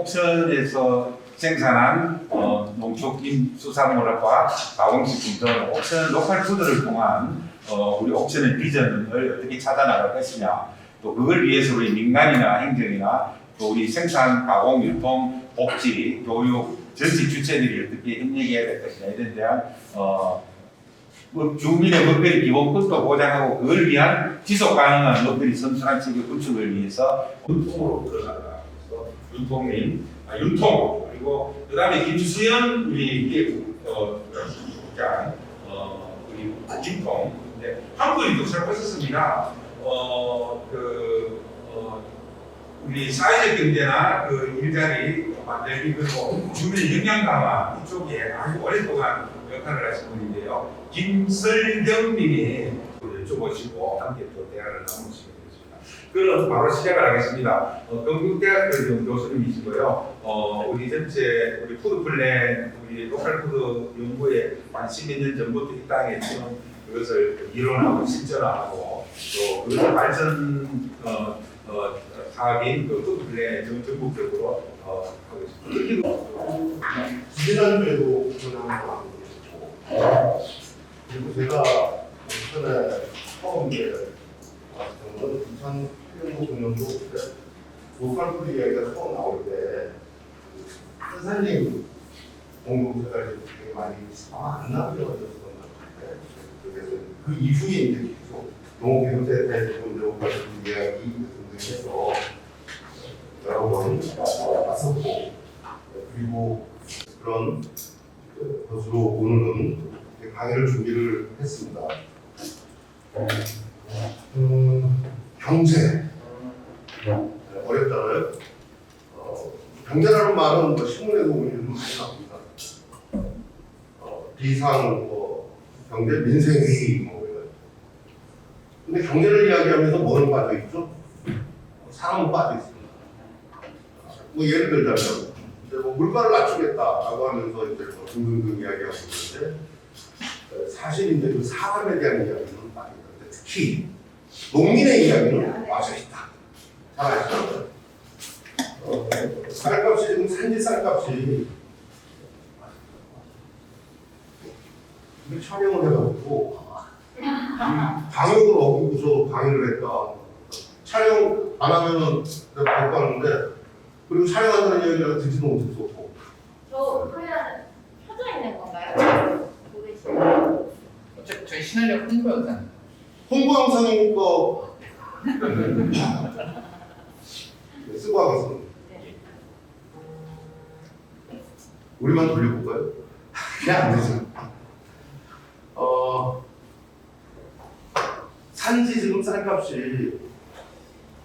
옥천에서 생산한 농축임 수산물과 가공식품 등 옥천 로컬 푸드를 통한 우리 옥천의 비전을 어떻게 찾아나갈 것이냐, 또 그걸 위해서 우리 민간이나 행정이나 또 우리 생산, 가공, 유통, 복지, 교육 전체 주체들이 어떻게 협력해야 될 것이냐 이런 대한 주민의 먹거리 기본권도 보장하고 그걸 위한 지속 가능한 먹거리 선순환 체계 구축을 위해서 융통으로 들어가다. 융통민, 융통 그리고 그다음에 김수현 우리 국장 우리 김통 한국인도 잘 보셨습니다. 우리 사회적 경제나 그 일자리 만들기 그리고 주민 역량 강화 이쪽에 아주 오랫동안 역할을 하신 분인데요. 김설경 님이 여쭤보시고 함께 또 대화를 나누시게 되겠습니다. 그럼 바로 시작을 하겠습니다. 경북대학교 교수님이시고요. 우리 전체 우리 푸드 플랜, 우리 로컬 푸드 연구에 한 10몇 년 전부터 이 땅에 지금 그것을 이론하고 실전화하고 또 그것을 발전 사업인 그 푸드 플랜 전국적으로 하고 있습니다. 지난주에도 그런 하고 계셨고, 그리고 제가 전에 처음 왔던 건 2008년도 9년도 로컬 푸드 이야기가 처음 나올 때 선생님 공동체가 되게 많이 안 나쁘려졌었던 것 같아요. 그래서 그 이후에 이제 계속 농업경제에 대해서 로컬 푸드 이야기 등등해서 여러 번 왔었고, 그리고 그런 것으로 오늘은 강의를 준비를 했습니다. 경제 어렵잖아요. 경제라는 말은 뭐 신문에도 보면 많이 나옵니다. 비상 경제 민생회의 뭐 이런. 근데 경제를 이야기하면서 뭐는 빠져 있죠? 사람은 빠져 있습니다. 뭐 예를 들자면 이제 뭐 물가를 낮추겠다라고 하면서 이제 뭐 등등등 이야기하고 있는데 사실 이제 그 사람에 대한 이야기는 빠져 있는데 특히 농민의 이야기는 빠져 있다. 잘 아시죠? 쌀값이 지금 산지 쌀값이 이게 촬영을 해가지고 방역을 어기고서 강의를 했다. 촬영 안 하면은 내가 못 가는데 그리고 촬영한다는 이야기를 듣지도 못했었고. 저 그냥 켜져 있는 건가요? 모르시나요? 저희 시나리오 홍보 영상. 홍보 영상이니까 쓰고 하겠습니다. 네. 우리만 돌려볼까요? 그냥 안 되죠. 산지 지금 쌀값이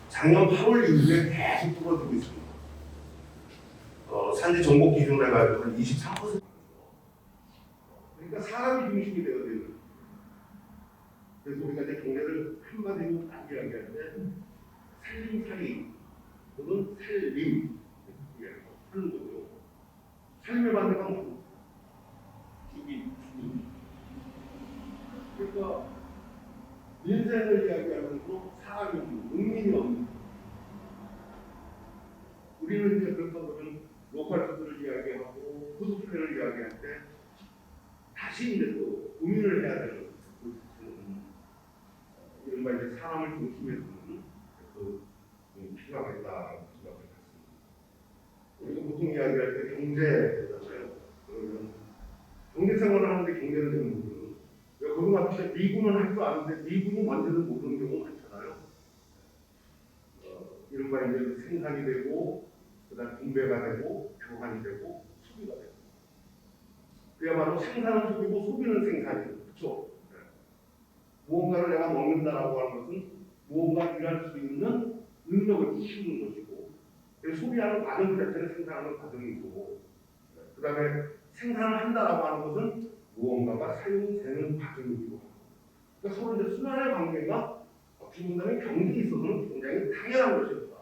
작년 8월 이후에 계속 떨어지고 있습니다. 산지 정복 기준으로 해가지고 한 23%. 그러니까 사람이 중심이 되어야 되는. 그래서 우리가 이제 경제를 한마디로 딱 이야기할 때 살림살이 또는 살림 하는 거고요. 살림의 반대가 뭐죠? 주기. 그러니까 민생을 이야기하면서 사람이 농민이 없는. 우리는 이제 그렇다 보면 로컬 푸드를 이야기하고 푸드 플랜을 이야기할 때 다시 이제 또 고민을 해야 되는 이른바 이제 사람을 중심에 두는 그 필요하겠다라고 생각을 했습니다. 우리가 보통 이야기할 때 경제잖아요. 그러면 경제생활을 하는데 경제를 좀 모르는. 그거 같이 미군은 할 줄 아는데 미군이 뭔지는 모르는 경우가 많잖아요. 이른바 이제 생산이 되고 그다음 분배가 되고 교환이 되고 소비가 되고. 그야말로 생산은 소비고 소비는 생산이에요. 그렇죠? 무언가를 내가 먹는다라고 하는 것은 무언가 일할 수 있는 능력을 키우는 것이고, 소비하는 과정 자체는 생산하는 과정이고, 그 다음에 생산을 한다라고 하는 것은 무언가가 사용되는 과정이고, 그러니까 서로 이제 순환의 관계가 어떻게 본다면 경제에 있어서는 굉장히 당연한 것이었다.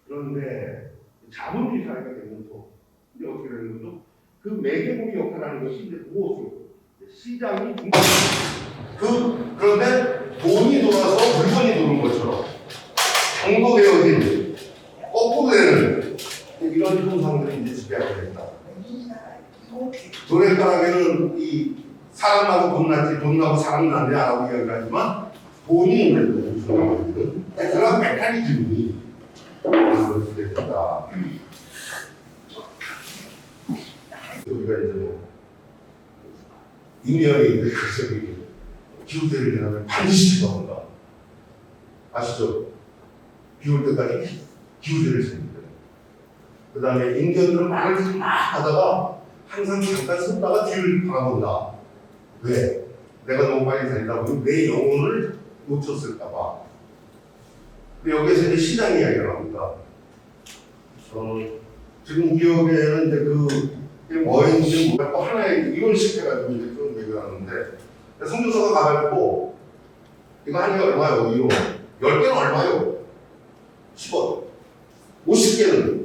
그런데 자본주의 사회가 되면서 이제 어떻게 되는 거죠? 그 매개국의 역할을 하는 것이 이제 무엇으로? 시장이 그런데 돈이 돌아서 물건이 도는 것처럼 정도되어진 거꾸로 되는 상들이 이제 지켜야 되겠다. 노랫가락에는 이 사람하고 돈 났지 돈 나고 사람 났냐라고 이야기하지만 돈이 있는 거거든. 그런 메커니즘이 만들어지게 된다. 우리가 이제 뭐 인연이 저기 기후대를 지나면 반드시 들어온다. 아시죠? 비올 때까지 기후대를 지납니다. 그 다음에 인견들은 말을 계속 막 하다가 항상 잠깐 섰다가 뒤를 바라본다. 왜? 내가 너무 빨리 달리다 보면 내 영혼을 놓쳤을까봐. 근데 여기서 이제 시장 이야기가 나옵니다. 지금 기업에는 이제 그게 뭐인지 모르겠고 하나의 이론식 해가지고 이제 그런 얘기를 하는데 성교사가 가가지고 이거 한 개 얼마요? 이거 10개는 얼마요? 10원. 50개는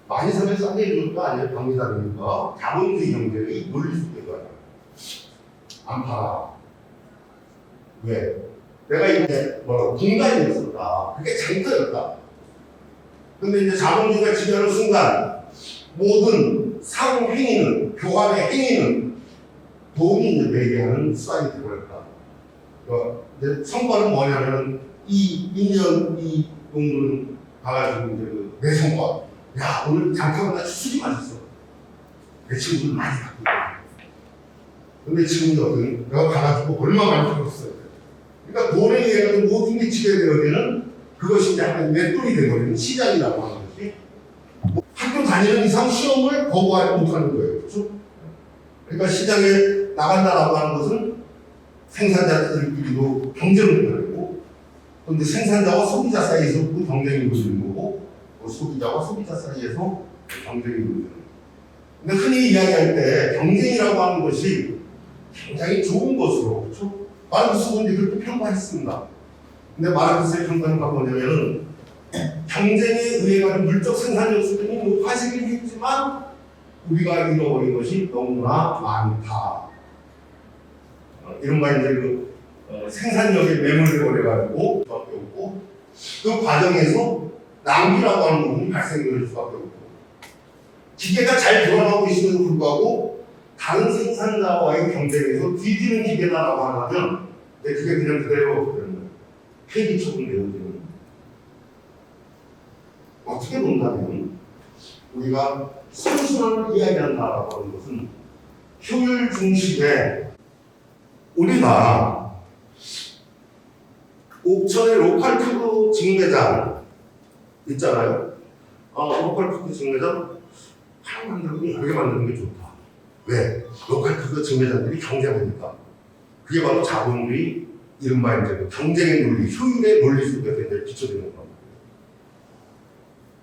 많이 사면 싸게 해줄 거 아니에요? 방위다니까 자본주의 경제의 논리 속에서 안 팔아. 왜? 내가 이제 공간이 있었다. 그게 장터였다. 근데 이제 자본주의가 지배하는 순간 모든 사고 행위는 교환의 행위는 돈이 이제 매개하는 수단이 되어버렸다. 이제 성과는 뭐냐면은 이 2년 이 동물은 가가지고 이제 내 성과. 야 오늘 장터보다 술이 맛있어. 내 친구들 많이 갖고 있다. 근데 지금은 내가 가가지고 얼마 많이 들었어요. 그러니까 돈에 의해 모든 게 지배되어지는 그것이 약간 맷돌이 되어버리는 시장이라고 하는 것이 학교 다니는 이상 시험을 거부하지 못하는 거예요. 그렇죠? 그러니까 시장에 나간다라고 하는 것은 생산자들끼리도 경쟁을 벌이고 그런데 생산자와 소비자 사이에서 그 경쟁이 벌이는 거고 소비자와 소비자 사이에서 경쟁이 벌이는 거예요. 근데 흔히 이야기할 때 경쟁이라고 하는 것이 굉장히 좋은 것으로 그렇죠? 마르크스는 이렇게 평가했습니다. 근데 마르크스의 평가는 뭐냐면은 경쟁에 의해 가지고 물적 생산력 수준이 높아지긴 했지만 우리가 잃어버린 것이 너무나 많다. 이른바 이제 생산력에 매몰돼 버려가지고 수밖에 없고 그 과정에서 낭비라고 하는 부분이 발생될 수밖에 없고 기계가 잘 돌아가고 있음에도 불구하고 다른 생산자와의 경쟁에서 뒤지는 기계다라고 하면 그게 그냥 그대로 폐기 처분되어지는 어떻게 본다면 우리가 선순환을 이야기한다라고 하는 것은 효율 중심의 우리가 옥천의 로컬푸드 직매장 있잖아요. 로컬푸드 직매장 하나 만들고 여러 개 만드는 게 좋다. 왜? 로컬푸드 직매장들이 경쟁하니까. 그게 바로 자본주의, 이른바 이제 경쟁의 논리, 효율의 논리 속에서 이제 기초되는 겁니다.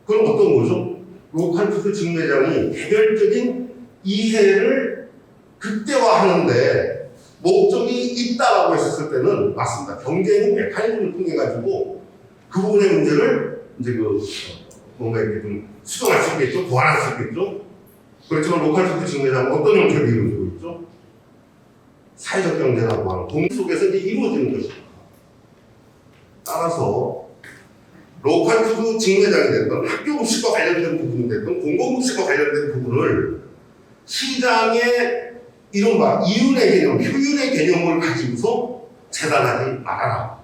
그럼 어떤 거죠? 로컬푸드 직매장이 개별적인 이해를 극대화하는데 목적이 있다라고 했었을 때는 맞습니다. 경쟁의 메커니즘을 통해 가지고 그 부분의 문제를 이제 뭔가 이렇게 좀 수정할 수 있겠죠, 보완할 수 있겠죠. 그렇지만 로컬푸드 직매장은 어떤 형태로 이루어지고 있죠? 사회적 경제라고 하는 공 속에서 이제 이루어지는 것입니다. 따라서 로컬푸드 직매장이 됐던 학교 음식과 관련된 부분이 됐던 공공 음식과 관련된 부분을 시장의 이른바 이윤의 개념, 효율의 개념을 가지고서 재단하지 말아라.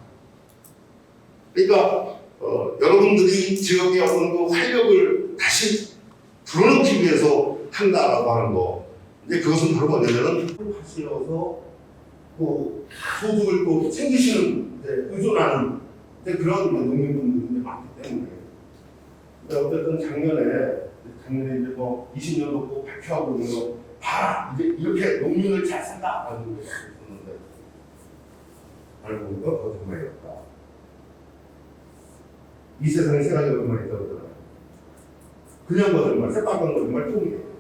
그러니까 여러분들이 지역의 어떤 그 활력을 다시 불어넣기 위해서 한다라고 하는 거. 근데 그것은 바로 뭐냐면은 하시어서 또 소득을 또 챙기시는 의존하는 그런 농민분들이 많기 때문에. 근데 어쨌든 작년에 이제 뭐 20년 넘고 발표하고 있는 거 봐라 이제 이렇게 농민을 잘 산다라는 게 있었는데 알고 보니까 거짓말이었다. 이 세상에 세 가지 거짓말이 있다고 그러잖아요. 그냥 거짓말, 새빨간 거짓말, 똥이에요.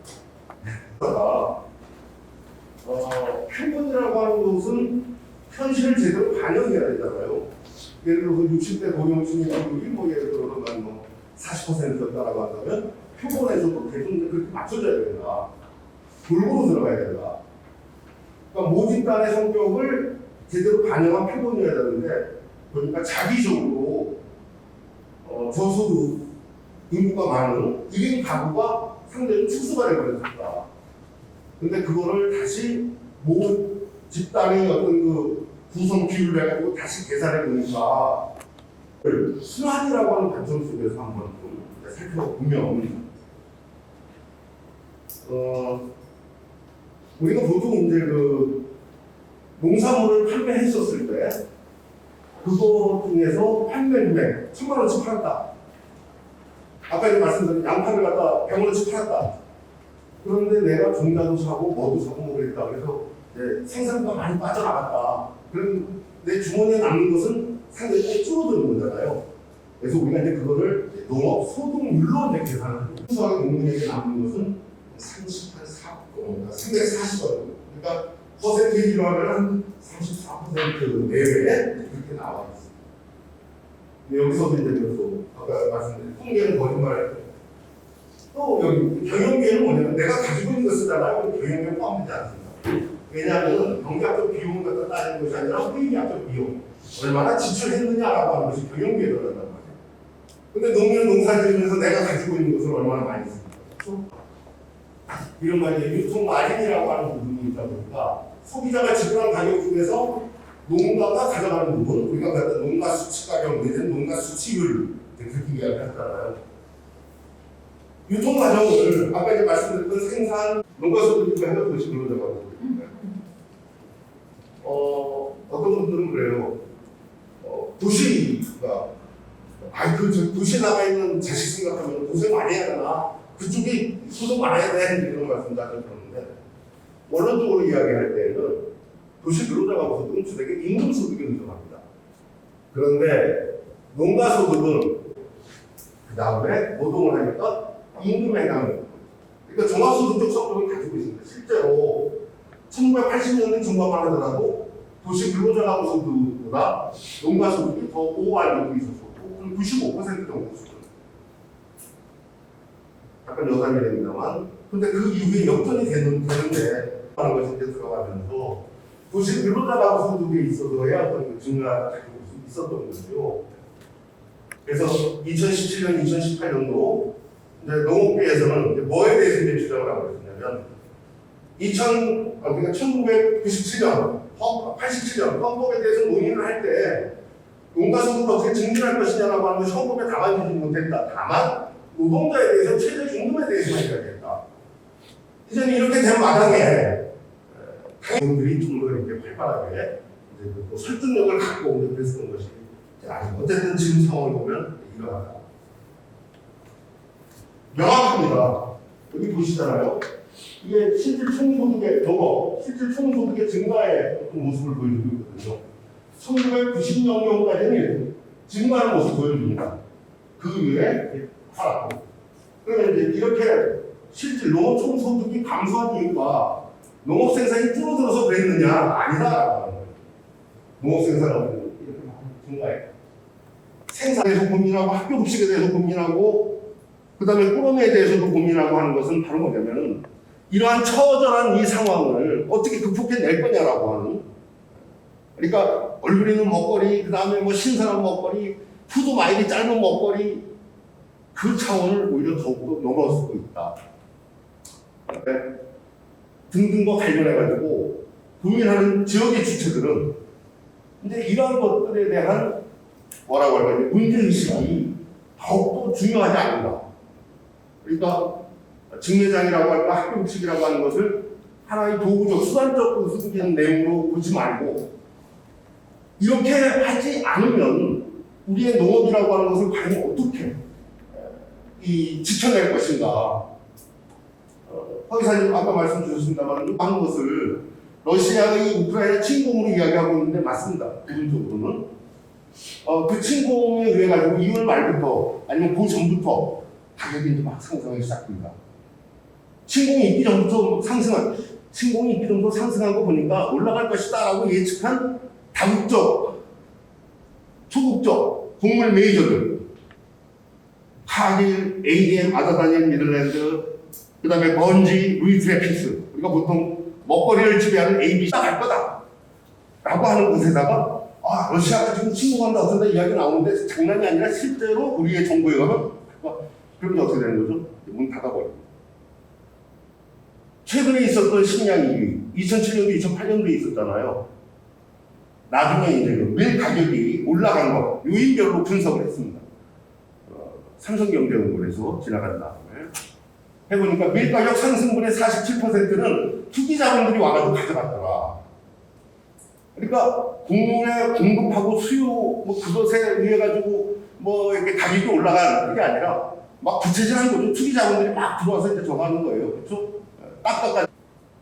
표본이라고 하는 것은 현실을 제대로 반영해야 되잖아요. 예를 들어서 60대 고령층이 뭐 예를 들어서 뭐 40%였다라고 한다면 표본에서도 대중들 그렇게 맞춰줘야 된다. 골고루 들어가야 된다. 그러니까 모집단의 성격을 제대로 반영한 표본이어야 되는데 그러니까 자기적으로 저소득 인구가 많은 1인 가구가 상대적으로 축소가 되버렸다. 근데 그거를 다시 모 집단의 어떤 그 구성 비율을 해가지고 다시 계산해 보니까 순환이라고 하는 관점 속에서 한번 좀 살펴보면 우리가 보통 이제 그 농산물을 판매했었을 때 그거 중에서 판매금액 1,000만 원씩 팔았다. 아까 이제 말씀드린 양파를 갖다 100원어치 팔았다. 그런데 내가 종자도 사고 뭐도 사고 뭐 그랬다. 그래서 이제 생산비가 많이 빠져나갔다. 그럼 내 주머니에 남는 것은 상당히 줄어드는 거잖아요. 그래서 우리가 이제 그거를 농업 소득률로 이제 계산을 하고 순수하게 농민에게 남는 것은 340원. 그러니까 퍼센테이지로 하면 한 34% 내외에 그렇게 나와 있습니다. 근데 여기서도 이제 또 아까 말씀드린 통계는 거짓말. 또 여기 경영비에는 뭐냐면 내가 가지고 있는 거 쓰잖아요. 경영비에 포함되지 않습니다. 왜냐하면 경제학적 비용을 갖다 따지는 것이 아니라 회계학적 비용. 얼마나 지출했느냐라고 하는 것이 경영비에 들어간단 말이에요. 근데 농민은 농사 지으면서 내가 가지고 있는 것을 얼마나 많이 씁니까? 그렇죠? 이런 말이에요. 유통 마진이라고 하는 부분이 있다 보니까 소비자가 지불한 가격 중에서 농가가 가져가는 부분, 우리가 갖다 농가 수치 가격 내지는 농가 수치율 그렇게 이야기하잖아요. 유통 과정을 아까 이제 말씀드렸던 생산 농가 소득이 해서 도시 근로자가 어떤 분들은 그래요. 도시가 도시 나가 있는 자식 생각하면 고생 많이 해야 되나? 그쪽이 소득 많아야 돼 이런 말씀 자주 들었는데 원론적으로 이야기할 때는 도시 근로자가 소득은 주되게 임금 소득이 인정합니다. 그런데 농가 소득은 그 다음에 노동을 하니까 임금에 해당하는 거예요. 그러니까 종합소득적 성격을 가지고 있습니다. 실제로 1980년대 중반만 하더라도 도시 근로자가 소득보다 농가 소득이 더 오버알고 있었고 95% 정도 수준. 약간 여담이 됩니다만, 근데 그 이후에 역전이 되는데 하는 것이 이제 들어가면서 도시 근로자가 소득에 있어서야 어떤 증가가 가지고 있었던 거죠. 그래서 2017년, 2018년도 이제 농업계에서는 이제 뭐에 대해서 이제 주장을 하고 있었냐면, 그러니까 1997년, 87년 헌법에 대해서 논의를 할 때 농가 소득을 어떻게 증진할 것이냐라고 하는 것이 헌법에 담아주지 못했다. 다만 노동자에 대해서 최저 임금에 대해서만 이야기했다. 이제는 이렇게 된 마당에 당연들이 좀 더 이렇게 활발하게 이제 또 설득력을 갖고 이제 그랬던 것이 어쨌든 지금 상황을 보면 이러하다. 명확합니다. 여기 보시잖아요. 이게 실질 총소득의 실질 총소득의 증가의 모습을 보여주고 있거든요. 1990년까지는 증가하는 모습을 보여줍니다. 그 이후에 하락하고. 그러면 이제 이렇게 실질 농업 총소득이 감소한 이유가 농업 생산이 줄어들어서 그랬느냐? 아니다. 농업 생산은 이렇게 증가해. 생산에 대해서 고민하고 학교 급식에 대해서 고민하고 그 다음에 꾸러미에 대해서도 고민하고 하는 것은 바로 뭐냐면 이러한 처절한 이 상황을 어떻게 극복해낼 거냐라고 하는, 그러니까 얼굴이는 먹거리, 그 다음에 뭐 신선한 먹거리, 푸드 마일이 짧은 먹거리, 그 차원을 오히려 더욱더 넘어서고 있다. 등등과 관련해가지고 고민하는 지역의 주체들은 이제 이러한 것들에 대한 뭐라고 할까요? 문제의식이 더욱더 중요하지 않는가. 그러니까 직매장이라고 할까 학교급식이라고 하는 것을 하나의 도구적 수단적 수준적인 내용으로 보지 말고 이렇게 하지 않으면 우리의 농업이라고 하는 것을 과연 어떻게 지켜낼 것인가. 허기사님 아까 말씀 주셨습니다만 하는 것을 러시아의 우크라이나 침공으로 이야기하고 있는데 맞습니다. 부분적으로는 그 침공에 의해 가지고 2월 말부터 아니면 그 전부터 가격이 이제 막 상승하기 시작합니다. 침공이 있기 전부터 상승한 거 보니까 올라갈 것이다라고 예측한 다국적, 초국적 곡물 메이저들, 카길, ADM, 아다다니엘, 미들랜드, 그 다음에 번지, 루이트레피스, 우리가 보통 먹거리를 지배하는 ABC가 갈 거다 라고 하는 곳에다가 러시아가 지금 침공한다 어쩐다 이야기 나오는데 장난이 아니라 실제로 우리의 정보에 가면 그러면 어떻게 되는 거죠? 문 닫아버립니다. 최근에 있었던 식량이 2007년도, 2008년도에 있었잖아요. 나중에 이제 밀 가격이 올라간 거 요인별로 분석을 했습니다. 삼성경제연구원에서 지나간 다음에 해보니까 밀 가격 상승분의 47%는 투기 자본들이 와가지고 가져갔더라. 그러니까 국민의 공급하고 수요 뭐 그것에 의해 가지고 뭐 이렇게 가격이 올라가는 게 아니라 막 구체적인 거죠. 투기 자본들이 막 들어와서 이제 저거하는 거예요. 그렇죠? 딱딱한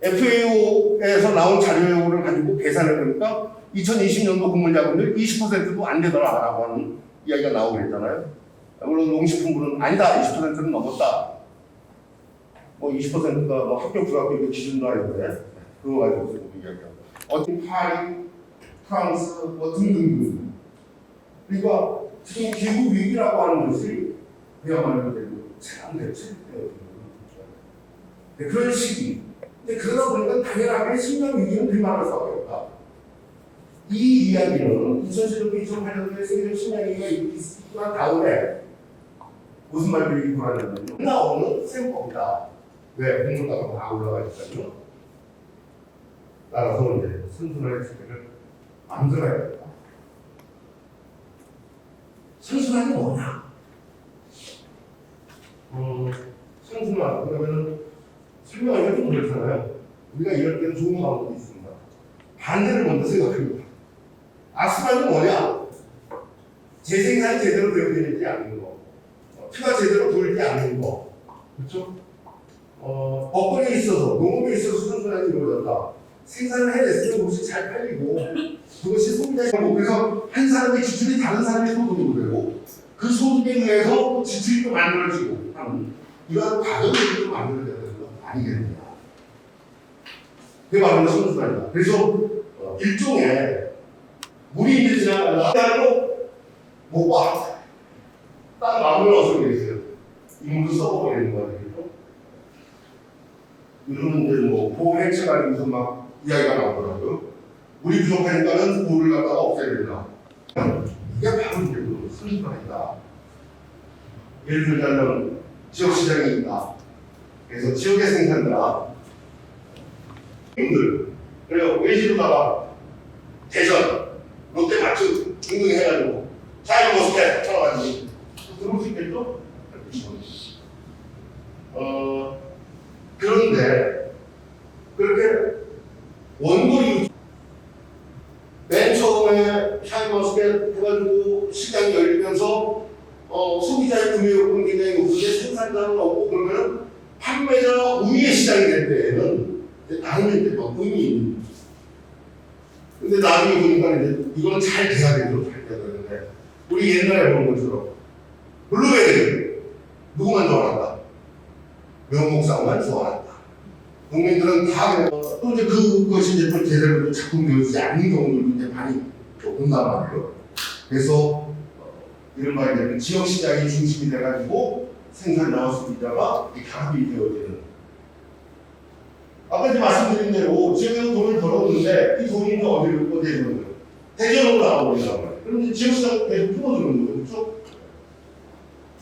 FAO에서 나온 자료를 가지고 계산해 보니까 2020년도 곡물 자금률 20%도 안 되더라라고 하는 이야기가 나오고 그랬잖아요. 물론 농식품부는 아니다, 20%는 넘었다. 뭐 20%가 뭐 학교 불합격 기준도 아닌데 그거 가지고 이야기하고 어떤 파리, 프랑스 뭐 등등등. 그러니까 지금 기후 위기라고 하는 것이 그야말로 잘안 됐지. 그런 시기. 근데 그러다 보니까 당연하게 식량 위기는 빈말할 수밖에 없다. 이 이야기는 2007년도, 2008년도에 세계적 식량 위기가 있고 난 다음에 무슨 말들이 돌아다녔냐면 나오는 셈법이다. 왜? 공물가가 막 올라가니까요. 따라서 이제 선순환의 세계를 만들어야 된다. 선순환이 뭐냐? 선순환 그러면은 설명하기가 좀 그렇잖아요. 우리가 이럴 때는 좋은 방법도 있습니다. 반대를 먼저 생각합니다. 악순환이 뭐냐? 재생산이 제대로 되어지지 않는 거, 피가 제대로 돌지 않는 거, 그렇죠? 법권에 있어서, 농업에 있어서 선순환이 이루어졌다. 생산을 해냈으면 그것이 잘 팔리고, 그것이 소비자의 고 그래서 한 사람의 지출이 다른 사람의 소득으로 되고, 그 소득에 의해서 지출이 또 만들어지고 하는 이러한 과정을 좀 만들어야 되는 거 아니겠느냐. 그게 바로 선순환이다. 그래서 일종의 물이 이제 지나가다가 못 봐. 딱 마음을 얻어 계세요. 이 물을 써버리는 거예요. 이러면 이제 뭐 보호행체 관련해서 막 이야기가 나오더라고요. 물이 부족하니까는 물을 갖다가 없애야 된다. 이게 바로 이제 선순환이다. 예를 들자면 지역 시장이 있다. 그래서 지역의 생산자 분들 그래요. 외지로다가 대전, 롯데마트 등등 해가지고 자유모스켓 쳐가지고 들어올 수 있겠죠? 그런데 그렇게 원거리 맨 처음에 샤인머스켓 해가지고 시장이 열리면서 소비자의 구매 욕구는 굉장히 높은데 생산자는 없고 그러면 판매자 우위의 시장이 될 때에는 다른 이제 뭐 의미 있는. 근데 나중에 보니까 이제 이거는 잘 돼야 되죠. 잘 돼야 되는데 우리 옛날에 본 것처럼 블루베리 누구만 좋아한다? 명목상만 좋아한다. 국민들은 다 또 이제 그것이 이제 또 제대로 작동되지 않는 경우들도 이제 많이 온단 말이에요. 그래서 이른바 이제 지역 시장이 중심이 돼가지고 생산자와 소비자가 결합이 되어지는. 아까 이제 말씀드린 대로 지역에서 돈을 벌었는데 이 돈이 이제 어디로 되는 거예요? 대전으로 나와버린단 말이에요. 그럼 이제 지역 시장을 계속 풀어주는 거예요. 그렇죠?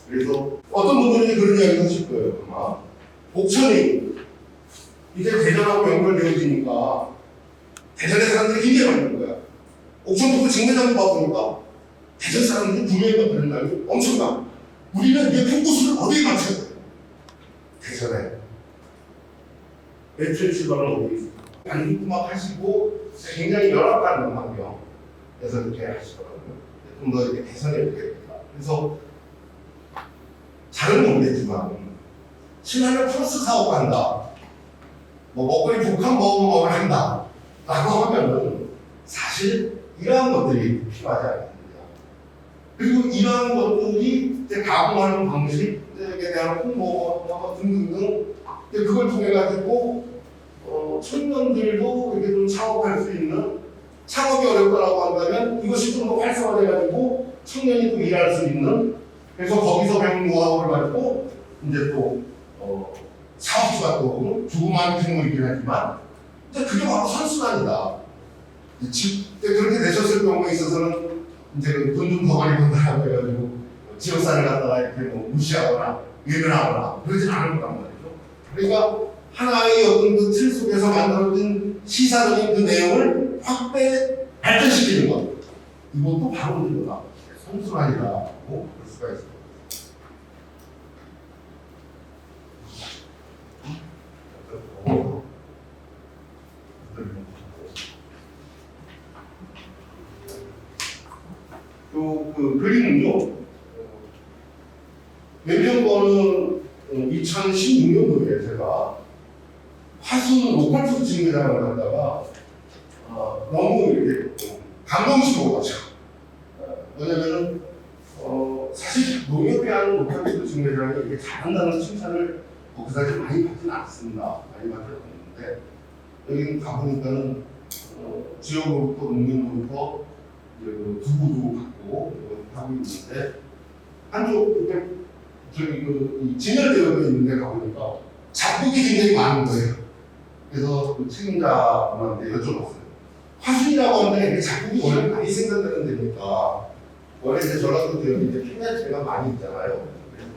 그래서 어떤 분들이 그런 이야기 하실 거예요. 아마 옥천이 이제 대전하고 연결되어지니까 대전의 사람들이 굉장히 많은 거야. 옥천부터 직매장도 봐보니까 대전 사람들이 구매가 되는 날이 엄청나. 우리는 이제 포커스를 어디에 맞춰야 돼요? 대전에. 매출 출발은 어디에 있어요? 반죽막 하시고 굉장히 열악한 환경에서 이렇게 하시거든요. 좀 더 이렇게 개선해야 되겠다. 그래서 잘은 모르겠지만 신한을 플러스 사업 한다. 뭐 먹거리 북한 먹음을 한다. 라고 하면은 사실 이러한 것들이 필요하지 않습니다. 그리고 이러한 것들이 이제 가공하는 방식에 대한 홍보 등등등 그걸 통해 가지고 청년들도 이렇게 좀 창업할 수 있는 창업이 어렵다라고 한다면 이것이 좀 더 활성화돼 가지고 청년이 또 일할 수 있는 그래서 거기서 배운 노하우를 가지고 이제 또 사업주가 또 조그마한 규모 있긴 하지만 이제 그게 바로 선순환이다. 그렇게 되셨을 경우에 있어서는 이제 돈 좀 더 많이 번다라고 해가지고 지역사를 갖다가 이렇게 뭐 무시하거나 외면하거나 그러진 않은 거란 말이죠. 그러니까 하나의 어떤 그 틀 속에서 만들어진 시사적인 그 내용을 확대 발전시키는 것. 이것도 바로 우리가 선순환이라고 볼 수가 있습니다. 그 그림은요, 왼편 거는 2016년도에 제가 화순 로컬푸드 직매장을 갔다가 너무 이렇게 감동스러워 가지고 왜냐면은 사실 농협에 하는 로컬푸드 직매장이 이렇게 잘한다는 칭찬을 그 사실 많이 받지는 않습니다. 많이 받지는 않는데 여기 가보니까는 지역으로부터 농민으로부터 두부도 갖고 하고 있는데 한쪽 그때 저기 이 진열되어 있는 데 가보니까 작곡이 굉장히 많은 거예요. 그래서 그 책임자분한테 여쭤봤어요. 화순이라고 하는데 이게 작곡이 원래 많이 생산되는 데니까 원래 이제 전라도 지역에 이제 팽야채가 많이 있잖아요. 그래서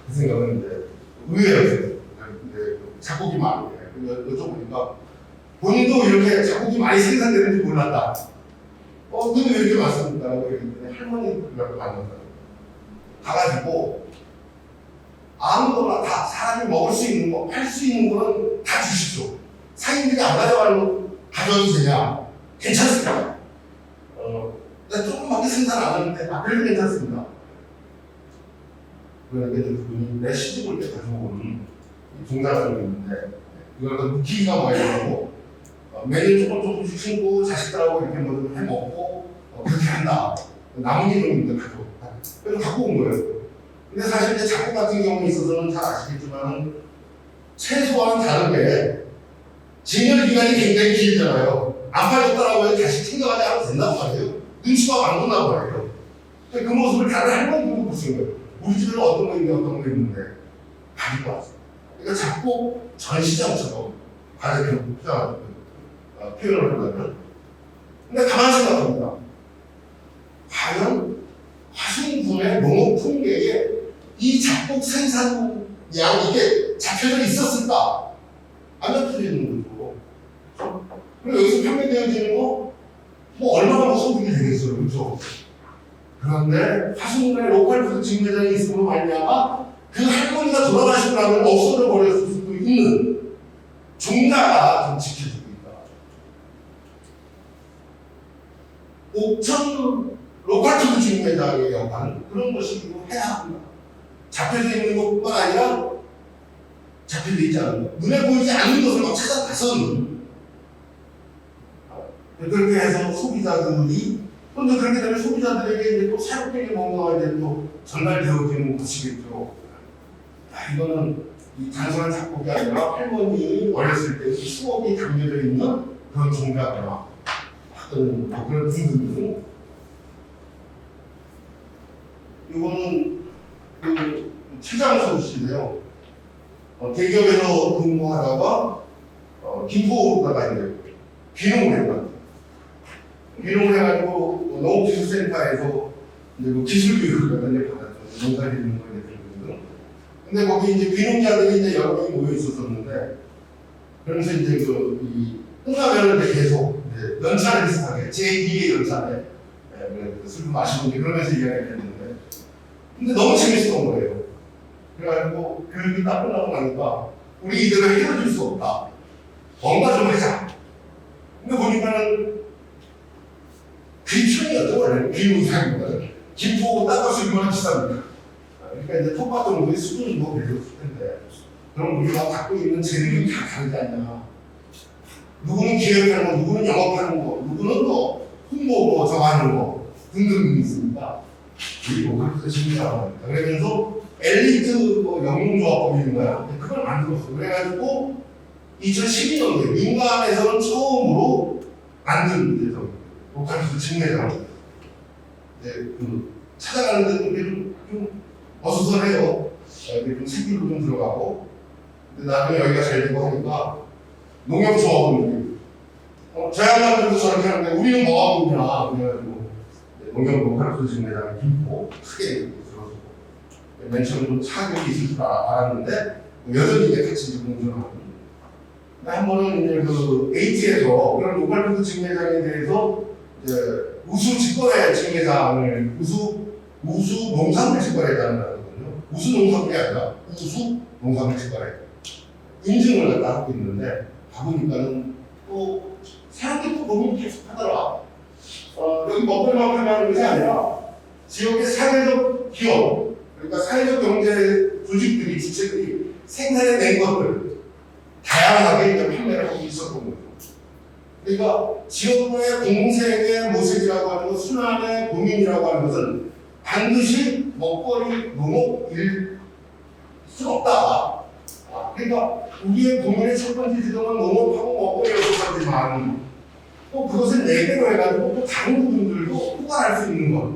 그 생각을 했는데 의외였어요. 근데 작곡이 많은데 여쭤보니까 본인도 이렇게 작곡이 많이 생산되는지 몰랐다. 근데 왜 이렇게 많습니까? 그랬더니 할머니를 만났다. 가가지고 아무거나 다 사람이 먹을 수 있는 거, 팔 수 있는 거는 다 주십시오. 상인들이 안 가져가는 거 가져와도 되냐? 괜찮습니다. 나 조금밖에 생산 안 하는데, 그래도 괜찮습니다. 그러니까 그분이 내 시집 올 때 가져온 종자가 있는데, 이걸 묵히기가 많이 하고, 매일 조금씩 신고 자식들하고 이렇게 뭐 해 먹고, 그렇게 한다. 남은 게 좀 있는데 가져오고. 그래서 갖고 온 거예요. 근데 사실 이제 작곡 같은 경우에 있어서는 잘 아시겠지만 최소한 다르게 진열 기간이 굉장히 길잖아요. 안 팔렸다라고 해서 다시 챙겨가지 않아도 된단 말이에요. 눈치가 안 돈단 말이에요. 그 모습을 다른 할머니도 보신 거예요. 우리 집에는 어떤 거 있는데 어떤 거 있는데 가지고 왔어요. 그러니까 작곡 전시장처럼 가장 표현을 하려면 근데 가만히 생각합니다. 과연 화순군의 농업 풍계에 이 작곡 생산량이 이게 잡혀져 있었을까? 안 잡혀져 있는 거죠. 그리고 여기서 판매되어지는 거, 뭐 얼마나 뭐 소득이 되겠어요. 그렇죠? 그런데 화순군의 로컬푸드 직매장이 있음으로 말미암아 그 할머니가 돌아가시고 나면 없어져 버렸을 수도 있는 종자가 좀 지켜지고 있다. 옥천 로컬푸드 직매장의 역할은 그런 것이기도 해야 합니다. 잡혀져 있는 것뿐만 아니라 잡혀져 있지 않은 것, 눈에 보이지 않는 것을 막 찾아가서는 그렇게 해서 소비자들이 또 그렇게 되면 소비자들에게 이제 또 새롭게 뭔가가 이제 또 전달되어지는 것이겠죠. 이거는 이 단순한 작곡이 아니라 할머니 어렸을 때 수업이 담겨져 있는 그런 종자거나 어떤 그런 등등. 이거는 그 최장수 씨인데요. 대기업에서 근무하다가 김포로 가야 돼요. 귀농을 했다. 귀농을 해가지고 농업기술센터에서 이제 뭐 기술교육을 받았죠. 농사 짓는 거에 대해서. 근데 거기 이제 귀농자들이 이제 여러 명이 모여 있었었는데, 그러면서 이제 이 끝나면은 계속 이제 연차를 비슷하게 제2의 연차에 술도 마시고 이제 그러면서 이야기를 했는데, 근데 너무 재밌었던 거예요. 그래가지고 교육이 딱 끝나고 나니까 우리 이대로 헤어질 수 없다. 뭔가 좀 하자. 근데 보니까는 귀촌이었죠, 원래. 귀농사입니다. 김포 땅값이 얼마나 비쌉니까? 그러니까 이제 톱밥 정도의 수준이 뭐 되었을 텐데, 그럼 우리가 갖고 있는 재능이 다 다르지 않냐. 누구는 기획하는 거, 누구는 영업하는 거, 누구는 뭐 홍보 뭐 저거 하는 거 등등 있습니다. 그리고 그렇게 신기하다. 그러면서 엘리트 뭐 영농조합법인가요? 그걸 만들었어. 그래가지고 2012년도에 민간에서는 처음으로 만든 데서 로컬푸드 직매장. 찾아가는데 좀 어수선해요. 좀 새끼로 좀 들어가고. 근데 나중에 여기가 잘 되고 하니까 농협조합은 저 양반들도 저렇게 하는데 우리는 뭐 하고 있냐. 그래가지고 농협 로컬푸드 직매장 김포 크게 들어서 맨 처음 좀 차격이 있을 줄 알았는데 여전히 이제 같이 이제 공존하고. 한 번은 이제 그 H에서 그런 로컬푸드 직매장에 대해서 이제 우수 직거래 직매장을 우수 농산물 직거래장을 하거든요. 우수 농산물이 아니라 우수 농산물 직거래 인증을 갖다 하고 있는데 가보니까는 또 사람들이 또 고민을 계속 하더라. 여기 먹을만 하는 것이 아니라 지역의 사회적 기업 그러니까 사회적 경제 조직들이 주체들이 생산해낸 것들 다양하게 이제 판매를 하고 있었던 거죠. 그러니까 지역의 공생의 모색이라고 하는 것, 순환의 고민이라고 하는 것은 반드시 먹거리, 농업일 수 없다. 그러니까 우리의 고민의 첫 번째 지점은 농업하고 먹거리였었지만 또 그것을 내대로 해가지고 또 다른 부분들도 포괄할 수 있는 것.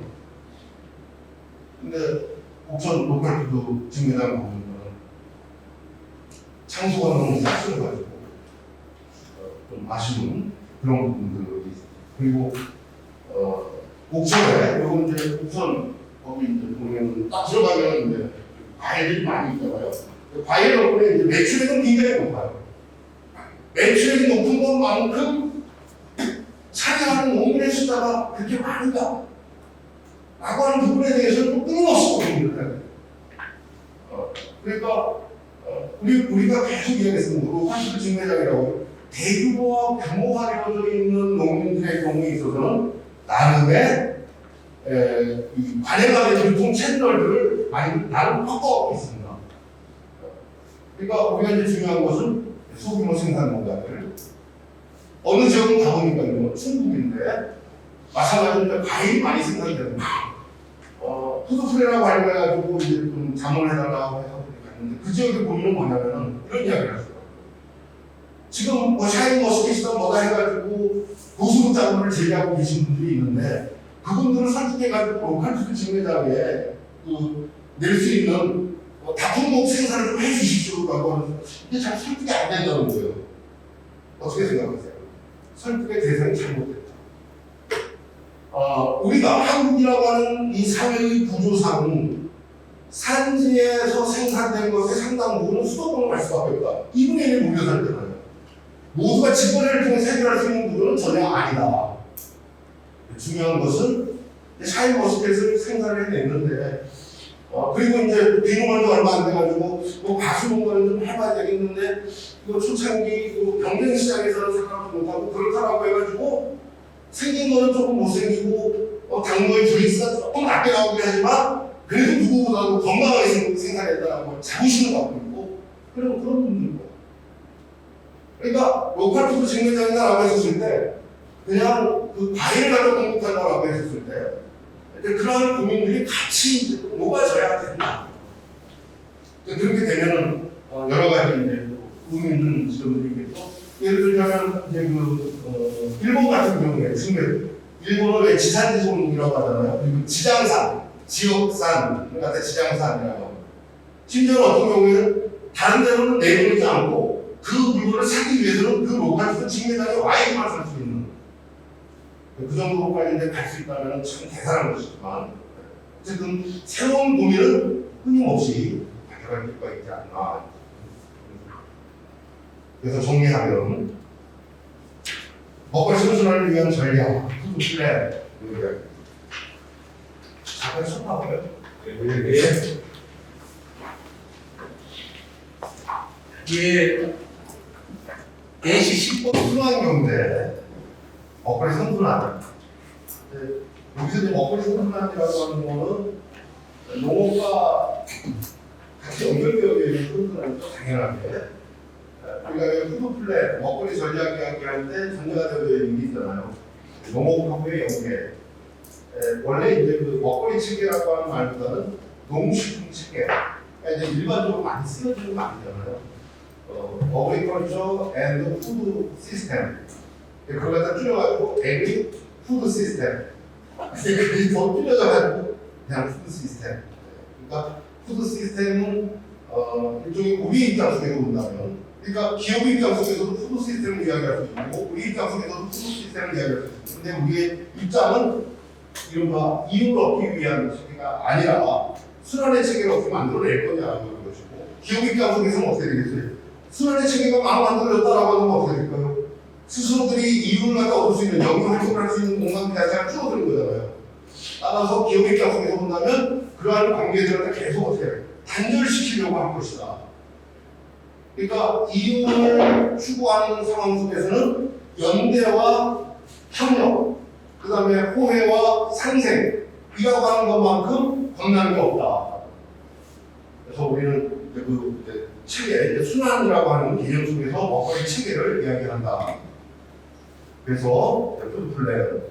근데 옥천 로컬푸드 직매장 보면 창소가 너무 싹쓸어가지고 좀 아쉬운 그런 부분들이 있어요. 그리고 옥천에 요건 이제 옥천 거기 이제 보면 딱 들어가면 이제 과일들이 많이 있잖아요. 과일 덕분에 이제 매출액은 굉장히 높아요. 매출액이 높은 것만큼 차지하는 농민의 숫자가 그렇게 많은가? 라고 하는 부분에 대해서는 끊임없이 고민을 해요. 그러니까 우리가 계속 이야기했습니다. 로컬푸드 직매장이라고 대규모와 규모화되어져 있는 농민들의 경우에 있어서는 나름의 관행화된 유통 채널들을 많이 나름 확보하고 있습니다. 그러니까 우리가 이제 중요한 것은 소규모 생산 농가들 어느 지역은 가보니까요 충북인데 마찬가지로 과일이 많이 생산되는 푸드플레라고 관련해가지고 이제 좀 자문해달라고 해서 갔는데 그 지역의 고민은 뭐냐면은 이런 이야기를 했어요. 지금 뭐 샤인머스켓이다 뭐다 해가지고 고수부 작물을 제기하고 계신 분들이 있는데 그분들을 설득해가지고 로컬푸드 직매장에 낼 수 있는 다품목 생산을 좀 해주십시오라고 하는 이게 잘 설득이 안 된다는 거예요. 어떻게 생각하세요? 설득의 대상이 잘못됐다. 우리가 한국이라고 하는 이 사회의 구조상 산지에서 생산된 것의 상당 부분은 수도권으로 갈 수밖에 없다. 2분의 1이 무료 살잖아요. 모두가 직거래를 통해서 해결할 수 있는 구조는 전혀 아니다. 중요한 것은 샤인머스켓을 생산을 해냈는데 그리고 이제 비농한도 얼마 안 돼가지고 뭐 가수농가는 좀 해봐야 되겠는데 이거 초창기 경쟁 시장에서는 생각도 못하고 그렇다라고 해가지고 생긴 거는 조금 못생기고 당도의 브릭스가 조금 낮게 나오긴 하지만 그래도 누구보다도 건강하게 생산했다라고 자부심을 갖고 있고 그런 분들인 거예요. 그러니까 로컬푸드 직매장이라고 했었을 때 그냥 그 과일을 가지고 공급한다라고 했었을 때 그러한 고민들이 같이 모아져야 된다. 그렇게 되면은 여러 가지 이제 의미 있는 지점들이 있겠죠. 예를 들자면 이제 일본 같은 경우에 일본은 왜 지산지송이라고 하잖아요. 그리고 지장산, 지역산, 그러니까 지장산이라고 합니다. 심지어 어떤 경우에는 다른 데로는 내보내지 않고 그 물건을 사기 위해서는 그 로컬푸드 직매장에 와야만 살 수 있는 그 정도로까지 이제 갈 수 있다면 참 대단한 것이지만 어쨌든 새로운 고민은 끊임없이 가져갈 필요가 있지 않나. 그래서 정리하면 먹거리 선순환을 위한 전략, 푸드 플랜 잠깐 손봐봐요. 예. 4시 10분 순환 경제 먹거리 선순환. 여기서 이제 먹거리 선순환이라고 하는 거는 농업과 같이 연결되어 있는 선순환이죠, 당연하게. 우리가 푸드 플랜, 먹거리 전략 이야기할 때 전제가 되어 있는 게 있잖아요. 농업하고의 연계. 원래 이제 그 먹거리 체계라고 하는 말보다는 농식품 체계. 그러니까 이제 일반적으로 많이 쓰여지는 거 아니잖아요. Agriculture and Food System. 그걸 갖다 줄여가지고 Agri Food System. 그게 더 줄여져가지고 그냥 푸드 시스템. 그러니까 푸드 시스템은 일종의 우리 입장 속에서 본다면, 그러니까 기업 입장 속에서도 푸드 시스템을 이야기할 수 있고 우리 입장 속에서도 푸드 시스템을 이야기할 수 있고, 근데 우리의 입장은 이른바 이익을 얻기 위한 체계가 아니라 순환의 체계를 어떻게 만들어낼 거냐 이런 것이고 기업입장 속에서는 어떻게 되겠어요? 순환의 체계가 막 만들어졌다라고 하는 건 어떻게 될까요? 스스로들이 이윤을 갖다 얻을 수 있는 영역 활동을 할 수 있는 공간 자체가 줄어드는 거잖아요. 따라서 기업입장 속에서 본다면 그러한 관계들을 계속 어떻게 해요? 단절시키려고 할 것이다. 그러니까 이윤을 추구하는 상황 속에서는 연대와 협력, 그 다음에 호혜와 상생, 이라고 하는 것만큼 겁나는 게 없다. 그래서 우리는 이제 체계, 순환이라고 하는 개념 속에서 먹거리 체계를 이야기한다. 그래서 푸드 플랜,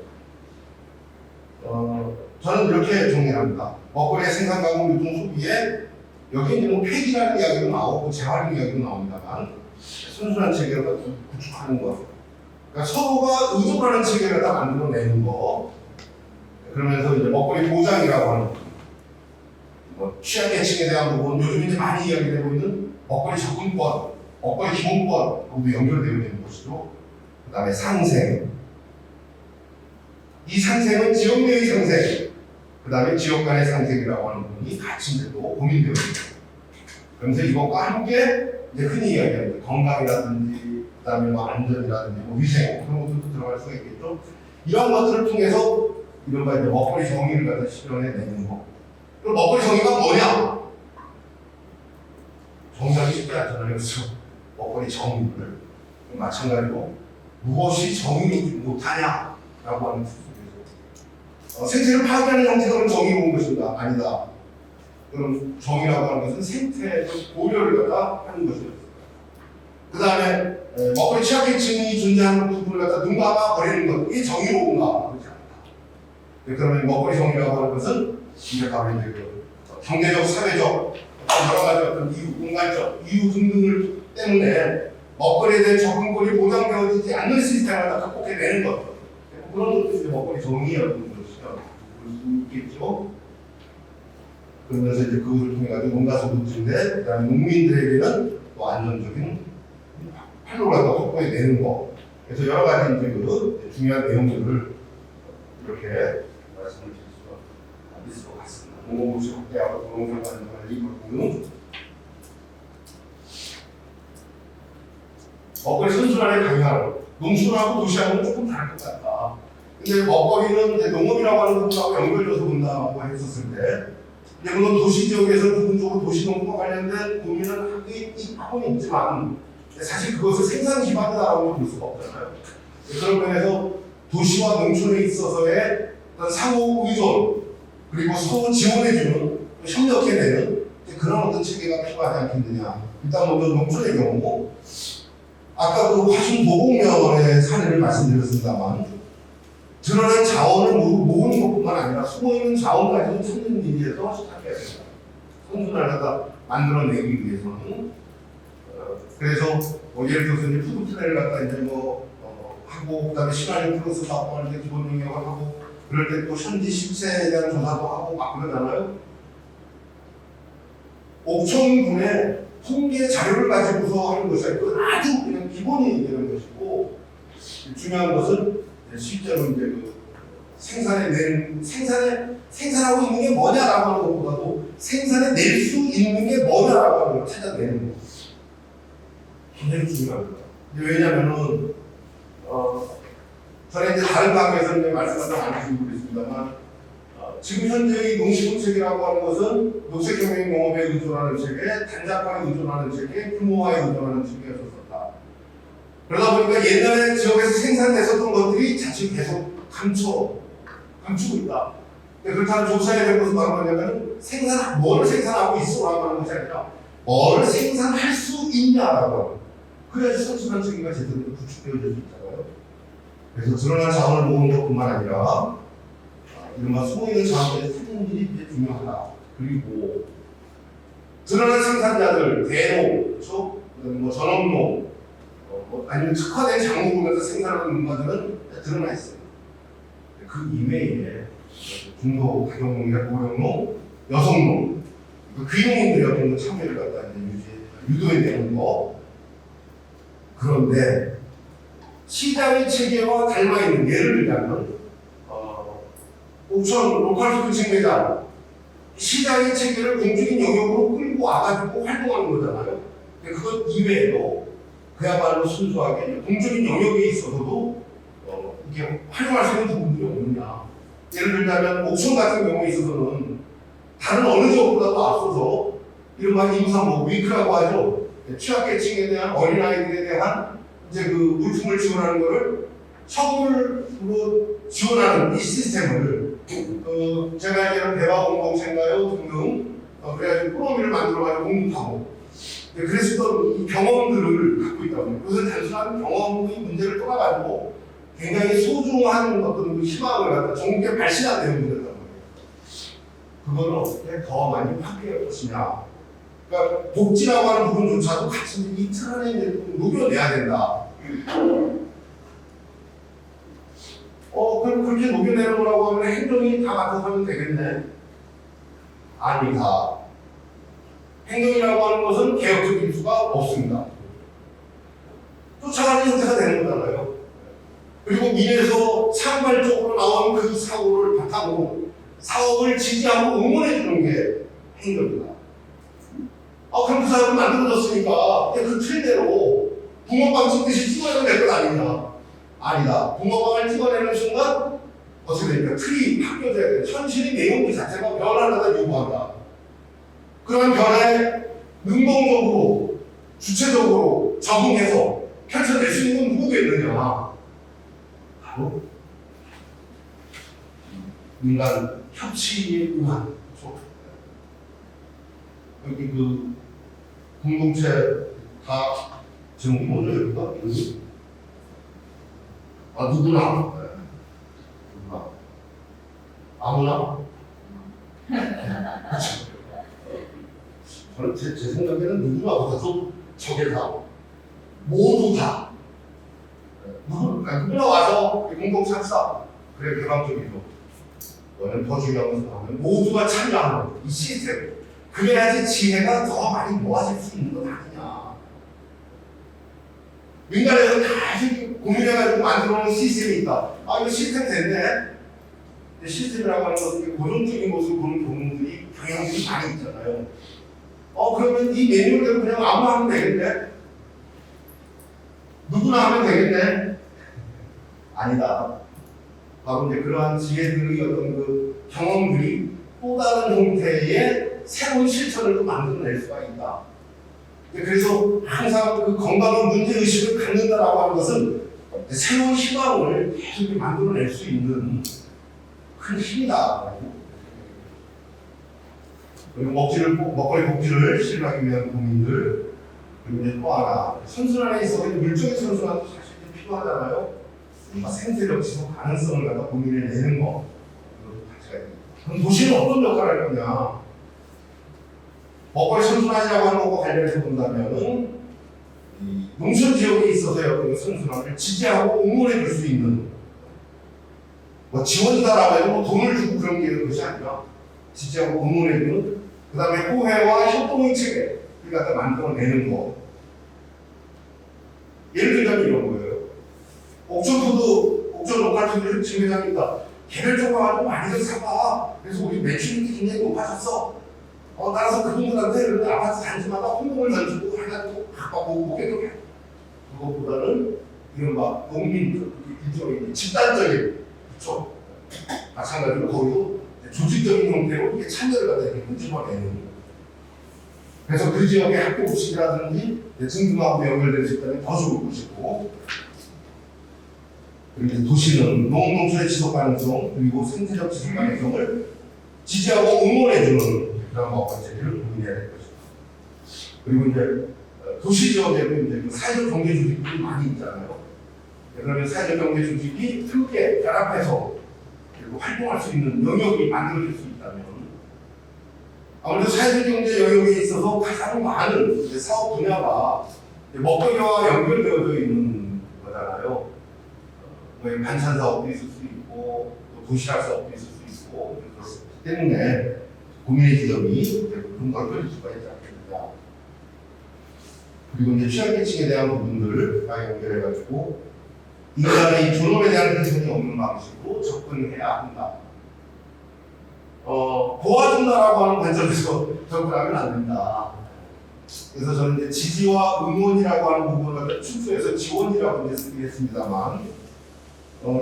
저는 이렇게 정리합니다. 먹거리의 생산, 가공, 유통, 소비에 여기 이제 뭐 폐기라는 이야기도 나오고 재활용 이야기도 나옵니다만 순수한 체계를 구축하는 것, 그러니까 서로가 의존하는 체계를 다 만들어내는 거. 그러면서 이제 먹거리 보장이라고 하는 뭐 취약계층에 대한 부분, 요즘 이제 많이 이야기되고 있는 먹거리 접근권, 먹거리 기본권, 모두 연결되어 있는 것이죠. 그 다음에 상생. 이 상생은 지역 내의 상생, 그 다음에 지역 간의 상생이라고 하는 부분이 같이 이제 또 고민되어 있습니다. 그러면서 이것과 함께 이제 흔히 이야기하는 건강이라든지, 그 다음에 뭐 안전이라든지, 뭐 위생, 그런 것들도 들어갈 수가 있겠죠. 이런 것들을 통해서 이른바 이제 먹거리 정의를 갖다 실현해내는 거. 그럼 먹거리 정의가 뭐냐? 정의하기 쉽지 않잖아요. 그래서 먹거리 정의를 마찬가지로 무엇이 정의 못하냐라고 하는 속에서 생태를 파괴하는 형태가 정의로 온 것인가? 아니다. 그럼 정의라고 하는 것은 생태의 고려를 갖다 하는 것이었어요. 그 다음에 먹거리 취약계층이 존재하는 부분을 갖다 눈 감아 버리는 것, 이게 정의로운가? 그렇지 않다. 그러면 먹거리 정의라고 하는 것은 이제 바로 이제 그 경제적, 사회적, 여러 가지 어떤 이유, 공간적 이유 등등을 때문에 먹거리에 대한 접근권이 보장되어지지 않는 시스템을 다 극복해내는 것. 그런 것도 이제 먹거리 정의라는 것이죠. 볼 수 있겠죠. 그러면서 이제 그것을 통해 가지고 농가 소득 증대, 그다음에 농민들에게는 또 안정적인 판로를 갖다 확보해내는 거. 그래서 여러 가지 이제 그 중요한 내용들을 이렇게 말씀을 드릴 수가 있을 것 같습니다. 농업부시 확대하고 농업생산 관리 부분은 먹거리 선순환에 강요하는 농촌하고 도시하고는 조금 다를 것 같다. 근데 먹거리는 이제 농업이라고 하는 것하고 연결돼서 본다고 했었을 때, 이제 물론 도시 지역에서 부분적으로 도시농업과 관련된 고민은 하고는 있지만 사실 그것을 생산 기반이다라고 볼 수가 없잖아요. 그런 면에서 도시와 농촌에 있어서의 어떤 상호 의존 그리고 서로 지원해주는 협력해내는 그런 어떤 체계가 필요하지 않겠느냐. 일단 먼저 농촌의 경우 아까 그 화순 도곡면의 사례를 말씀드렸습니다만 드러난 자원을 모으는 것뿐만 아니라 숨어있는 자원까지도 찾는 일에서 시작해야 됩니다. 선순환을 갖다 만들어내기 위해서는 그래서 뭐 예를 들어서 이제 푸드 플랜을 갖다 이제 뭐 하고 그다음에 시간을 플러스 사업하는 데 기본 능력을 하고 그럴 때 또 현지 실체에 대한 조사도 하고 막 그러잖아요. 옥천군의 통계 자료를 가지고서 하는 것이 아니고 아주 그냥 기본이 되는 것이고 중요한 것은 실제로 이제 그 생산하고 있는 게 뭐냐라고 하는 것보다도 생산해낼 수 있는 게 뭐냐라고 하는 걸 찾아내는 거. 굉장히 중요합니다. 왜냐면은 저는 이제 다른 방에서 이제 말씀을 많이 드리고 있습니다만 지금 현재의 농식품체계라고 하는 것은 녹색경영 농업에 의존하는 체계, 단작화에 의존하는 체계, 규모화에 의존하는 체계였었다. 그러다 보니까 옛날에 지역에서 생산됐었던 것들이 자칫 계속 감추고 있다. 그렇다면 조사해야 될 것은 바로 뭐냐면 뭐를 생산하고 있어라고 하는 것이 아니라 뭐를 생산할 수 있냐라고 하는. 그래야지 선순환 체계가 제대로 구축되어질 수 있잖아요. 그래서 드러난 자원을 모으는 것뿐만 아니라 이른바 숨어있는 자원을 찾는 일이 되게 중요하다. 그리고 드러난 생산자들, 대농, 그렇죠? 뭐 전업농, 아니면 특화된 작물에서 생산하는 농가들은 드러나 있어요. 그 이외에 중도 가경농이나 고령농, 여성농, 귀농인들의 어떤 참여를 갖다 유도해내는 거. 그런데 시장의 체계와 닮아있는 예를 들자면 옥천 로컬푸드 직매장 시장의 체계를 공적인 영역으로 끌고 와가지고 활동하는 거잖아요. 근데 그것 이외에도 그야말로 순수하게 공적인 영역에 있어서도 이게 활용할 수 있는 부분들이 없느냐. 예를 들자면 옥션 같은 경우에 있어서는 다른 어느 지역보다도 앞서서 이른바 임산부 위크라고 하죠. 취약계층에 대한 어린아이들에 대한 이제 그 물품을 지원하는 거를 선물로 지원하는 이 시스템을 제가 알기로는 대화 공동체인가요 등등 그래가지고 프로그램을 만들어가지고 공급하고 그랬었던 이 경험들을 갖고 있다 보니 그것은 단순한 경험의 문제를 떠나가지고 굉장히 소중한 어떤 그 희망을 갖다 전국에 발신한 내용들이었단 말이에요. 그거는 어떻게 더 많이 확대할 것이냐. 그러니까 복지라고 하는 부분조차도 같이 이 틀 안에 녹여내야 된다. 그럼 그렇게 녹여내는 거라고 하면 행정이 다 맡아서 하면 되겠네? 아니다. 행정이라고 하는 것은 개혁적일 수가 없습니다. 쫓아가는 형태가 되는 거잖아요. 그리고 밀에서 산발적으로 나온 그 사고를 바탕으로 사업을 지지하고 응원해주는 게 행정이다. 그럼 그 사업을 만들어졌으니까 그 틀대로 붕어빵 찍듯이 찍어내면 될 건 아니냐. 아니다. 붕어빵을 찍어내는 순간 어떻게 됩니까? 틀이 바뀌어져야 돼. 현실의 내용 그 자체가 변화를 하다 요구한다. 그런 변화에 능동적으로, 주체적으로 적응해서 펼쳐낼 수 있는 건 누구겠느냐. 바로 인간 협치에 의한 여기 그 공동체 다 제목이 뭐죠 여기가? 누구나. 아무나? 그렇죠. 저는 제 생각에는 누구나보다도 저게다. 모두 다. 누구나 와서 공동체 합시다. 그래 개방적이죠. 너는 더 중요한 것은 뭐냐면 모두가 참여하는 이 시스템. 그래야지 지혜가 더 많이 모아질 수 있는 건 아니냐. 민간에서 다 이렇게 고민해가지고 만들어놓은 시스템이 있다. 이거 시스템 됐네. 시스템이라고 하는 것은 고정적인 것을 보는 경우들이 경향들이 많이 있잖아요. 그러면 이 매뉴얼대로 그냥 아무나 하면 되겠네? 누구나 하면 되겠네? 아니다. 바로 이제 그러한 지혜들의 어떤 그 경험들이 또 다른 형태의 새로운 실천을 또 만들어낼 수가 있다. 그래서 항상 그 건강한 문제의식을 갖는다라고 하는 것은 새로운 희망을 계속 만들어낼 수 있는 큰 힘이다. 그리고 먹거리 복지를 실현하기 위한 고민들, 그리고 이제 또 하나, 선순환에 있어서 물적인 선순환도 사실 필요하잖아요. 생태적 지속 가능성을 갖다 고민해내는 거. 그럼 도시는 어떤 역할을 할 거냐? 먹거리 선순환이라고 하는 것과 관련해서 본다면, 농촌 지역에 있어서의 어떤 선순환을 지지하고 응원해 줄 수 있는, 지원이다라고 해도 돈을 주고 그런 게 그것이 아니라, 지지하고 응원해 주는, 그 다음에 호혜와 협동의 체계를 갖다 만들어내는 거. 예를 들자면 이런 거예요. 옥천 로컬푸드 지회장입니다. 개별적으로 가지고 많이들 사봐. 그래서 우리 매출이 굉장히 높아졌어. 따라서 그분들한테 아파트 단지마다 홍보를 던지고 해가지고 보게 해. 그것보다는 이른바 농민, 일종의 집단적인, 그렇죠? 마찬가지로 거기도 조직적인 형태로 이렇게 참여를 갖다 이렇게 끄집어내는. 그래서 그 지역의 학교 급식이라든지 등등하고 연결될 수 있다면 더 좋을 것이고, 그리고 도시는 농촌의 지속 가능성 그리고 생태적 지속 가능성을 지지하고 응원해주는 그런 먹거리를 고민해야 될 것입니다. 그리고 이제 도시 지역에도 이제 사회적 경제 조직들이 많이 있잖아요. 그러면 사회적 경제 조직이 함께 결합해서 그리고 활동할 수 있는 영역이 만들어질 수 있다면 아무래도 사회적 경제 영역에 있어서 가장 많은 사업 분야가 먹거리와 연결되어져 있는 거잖아요. 반찬 사업도 있을 수 있고 또 도시락 사업도 있을 수 있고 그렇기 때문에 고민의 지점이 좀 넓혀질 수가 있지 않겠느냐. 그리고 이제 취약계층에 대한 부분들을 다 연결해가지고 인간의 존엄에 대한 훼손이 없는 방식으로 접근해야 한다. 도와준다라고 하는 관점에서 접근하면 안 된다. 그래서 저는 이제 지지와 응원이라고 하는 부분을 축소해서 지원이라고 이제 쓰긴 했습니다만,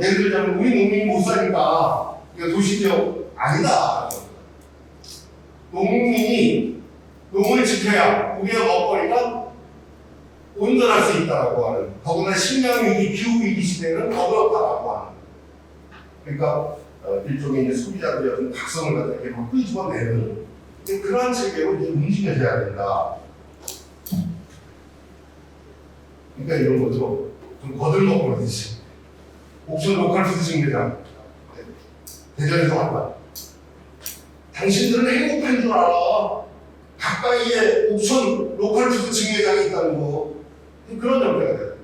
예를 들자면 우리 농민이 못 사니까 이거 도시지역 아니다. 농민이 농을 지켜야 우리의 먹거리가 온전할 수 있다라고 하는, 더구나 식량위기, 기후위기 시대에는 더 그렇다라고 하는. 그러니까 일종의 이제 소비자들의 어떤 각성을 갖다 이렇게 막 끄집어내는 그러한 체계로 이제 움직여져야 된다. 그러니까 이런 거죠. 좀 거들먹고 그러듯이. 옥천 로컬푸드 직매장. 대전에서 왔다. 당신들은 행복한 줄 알아. 가까이에 옥천 로컬푸드 직매장이 있다는 거. 그런 형태가 돼요.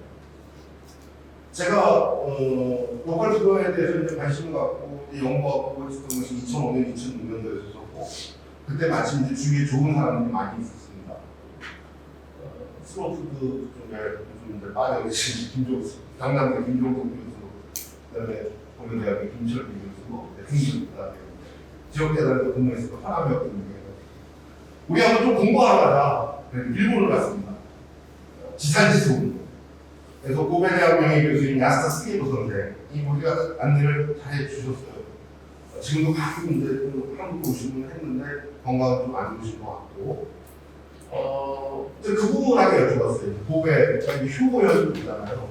제가 로컬푸드에 대해서 이제 관심을 갖고 연구하고 했었던 것이 2005년, 2006년도에 있었고, 그때 마침 이제 주위에 좋은 사람들이 많이 있었습니다. 스로푸드 쪽에 요즘 이제 빠져계신 김종수, 강남대 김종국 교수, 그다음에 고려대학의 김철규 교수, 그다음에 지역대단에서 근무했었던 하나배웠던 분이에요. 우리 한번 좀 공부하다가 일본을 갔습니다. 지산지수. 그래서 고베대학 명예교수인 야스타 스게이로 선생이 우리가 안내를 잘 해주셨어요. 지금도 가끔 이제 한국 오시면 했는데 건강은 좀 안 좋으신 것 같고, 이제 그 부분하게 여쭤봤어요. 고베, 그러니까 휴고연이잖아요.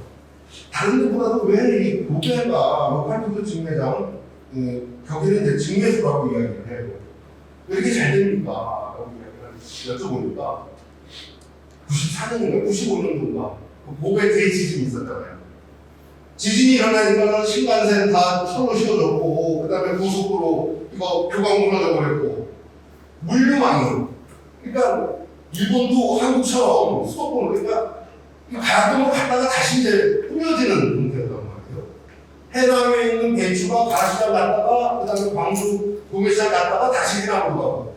다른 데보다도 왜 이 고베가 로컬푸드 직매장 거기는 이제 직매수라고 이야기를 해요. 왜 이렇게 잘 됩니까? 라고 이야기를 여쭤보니까 94년인가 95년도인가 고베 대지진이 있었잖아요. 지진이 일어나니까 신간線다 철로 씌워졌고, 그 다음에 고속도로 이거 교각 무너져 버렸고, 물류망이, 그러니까 일본도 한국처럼 수도권으로, 그러니까 가야금으로 갔다가 다시 이제 뿌려지는 형태였단 말이에요. 해남에 있는 배추가 가시장 갔다가, 그 다음에 광주 도매시장 갔다가 다시 해남으로 가고,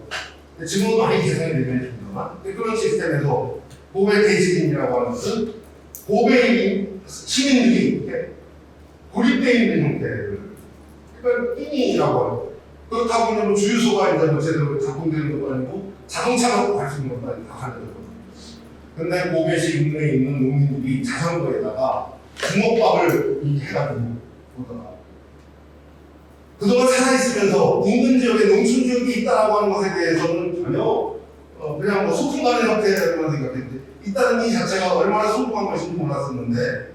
지금은 많이 개선이 되긴 했습니다만, 그런 시스템에서 고베 대지진이라고 하는 것은 고베 시민들이 고립되어 있는 형태를, 그러니까 끼니라고 하고, 그렇다 보면 뭐 주유소가 이제 뭐 제대로 작동되는 것도 아니고 자동차가 갈 수 있는 것도 아니고 다 하는 거죠. 근데 고베시 인근에 있는 농민들이 자전거에다가 주먹밥을 해가지고 오다가 그동안 살아있으면서 인근 지역에 농촌 지역이 있다라고 하는 것에 대해서는 전혀 그냥 뭐 소풍 가는 형태로만 생각했는데, 있다는 이 자체가 얼마나 소중한 것인지 몰랐었는데,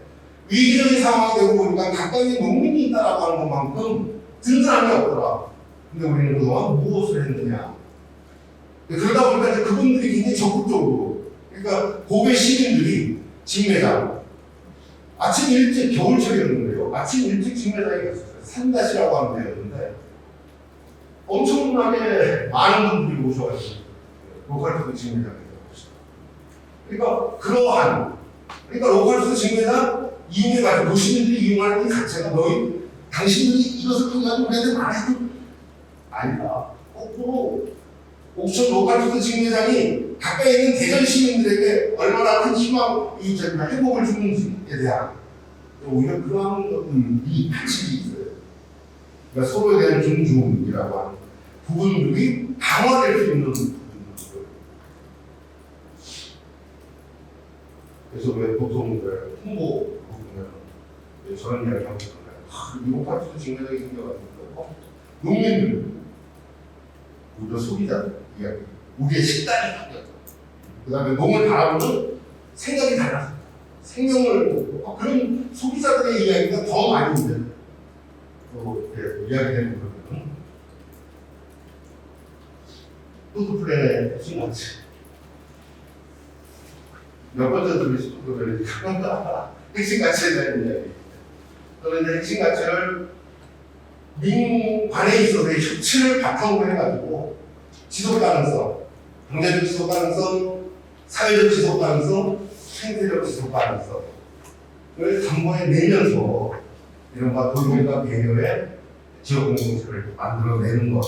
위기적인 상황이 되고 보니까 가까이 농민이 있다라고 하는 것만큼 든든함이 없더라. 근데 우리는 그동안 무엇을 했느냐. 그러다 보니까 이제 그분들이 굉장히 적극적으로, 그러니까 고베 시민들이 직매장, 아침 일찍 겨울철이었는데요. 아침 일찍 직매장에 갔었어요. 산다시라고 하는 데였는데, 엄청나게 많은 분들이 오셔가지고 로컬푸드 직매장에 갔어요. 그러니까 그러한, 그러니까 로컬푸드 직매장 이용해가지고 도시민들이 이용하는 이 자체가 당신들이 이것을 통해가지고 우리한테 말해도 아니다. 거꾸로 옥천 로컬푸드 직매장이 가까이 있는 대전 시민들에게 얼마나 큰 희망, 행복을 주는지에 대한 오히려 그러한 것들이 같이 있어요. 그러니까 서로에 대한 존중이라고 하는 부분들이 강화될 수 있는 부분들. 그래서 왜 보통 홍보 보면 저런 이야기 하고 있잖아요. 이 로컬푸드 직매장이 생겨가지고 농민들, 우리 소비자들 이야기, 우리의 식단이 바뀌었다. 그 다음에 농을 바라보는 생각이 달랐다. 생명을 그런 소비자들의 이야기가 더 많이 이제 이야기되는 거거든요. 푸드플랜의 핵심 가치. 몇 번째 들으실 거예요? 핵심 가치에 대한 이야기. 저는 이제 핵심 가치를 민관에 있어서의 협치를 바탕으로 해가지고 지속 가능성, 경제적 지속 가능성, 사회적 지속 가능성, 생태적 지속 가능성을 담보해 내면서 이른바 도용과 배려의 지역 공동체를 만들어내는 것.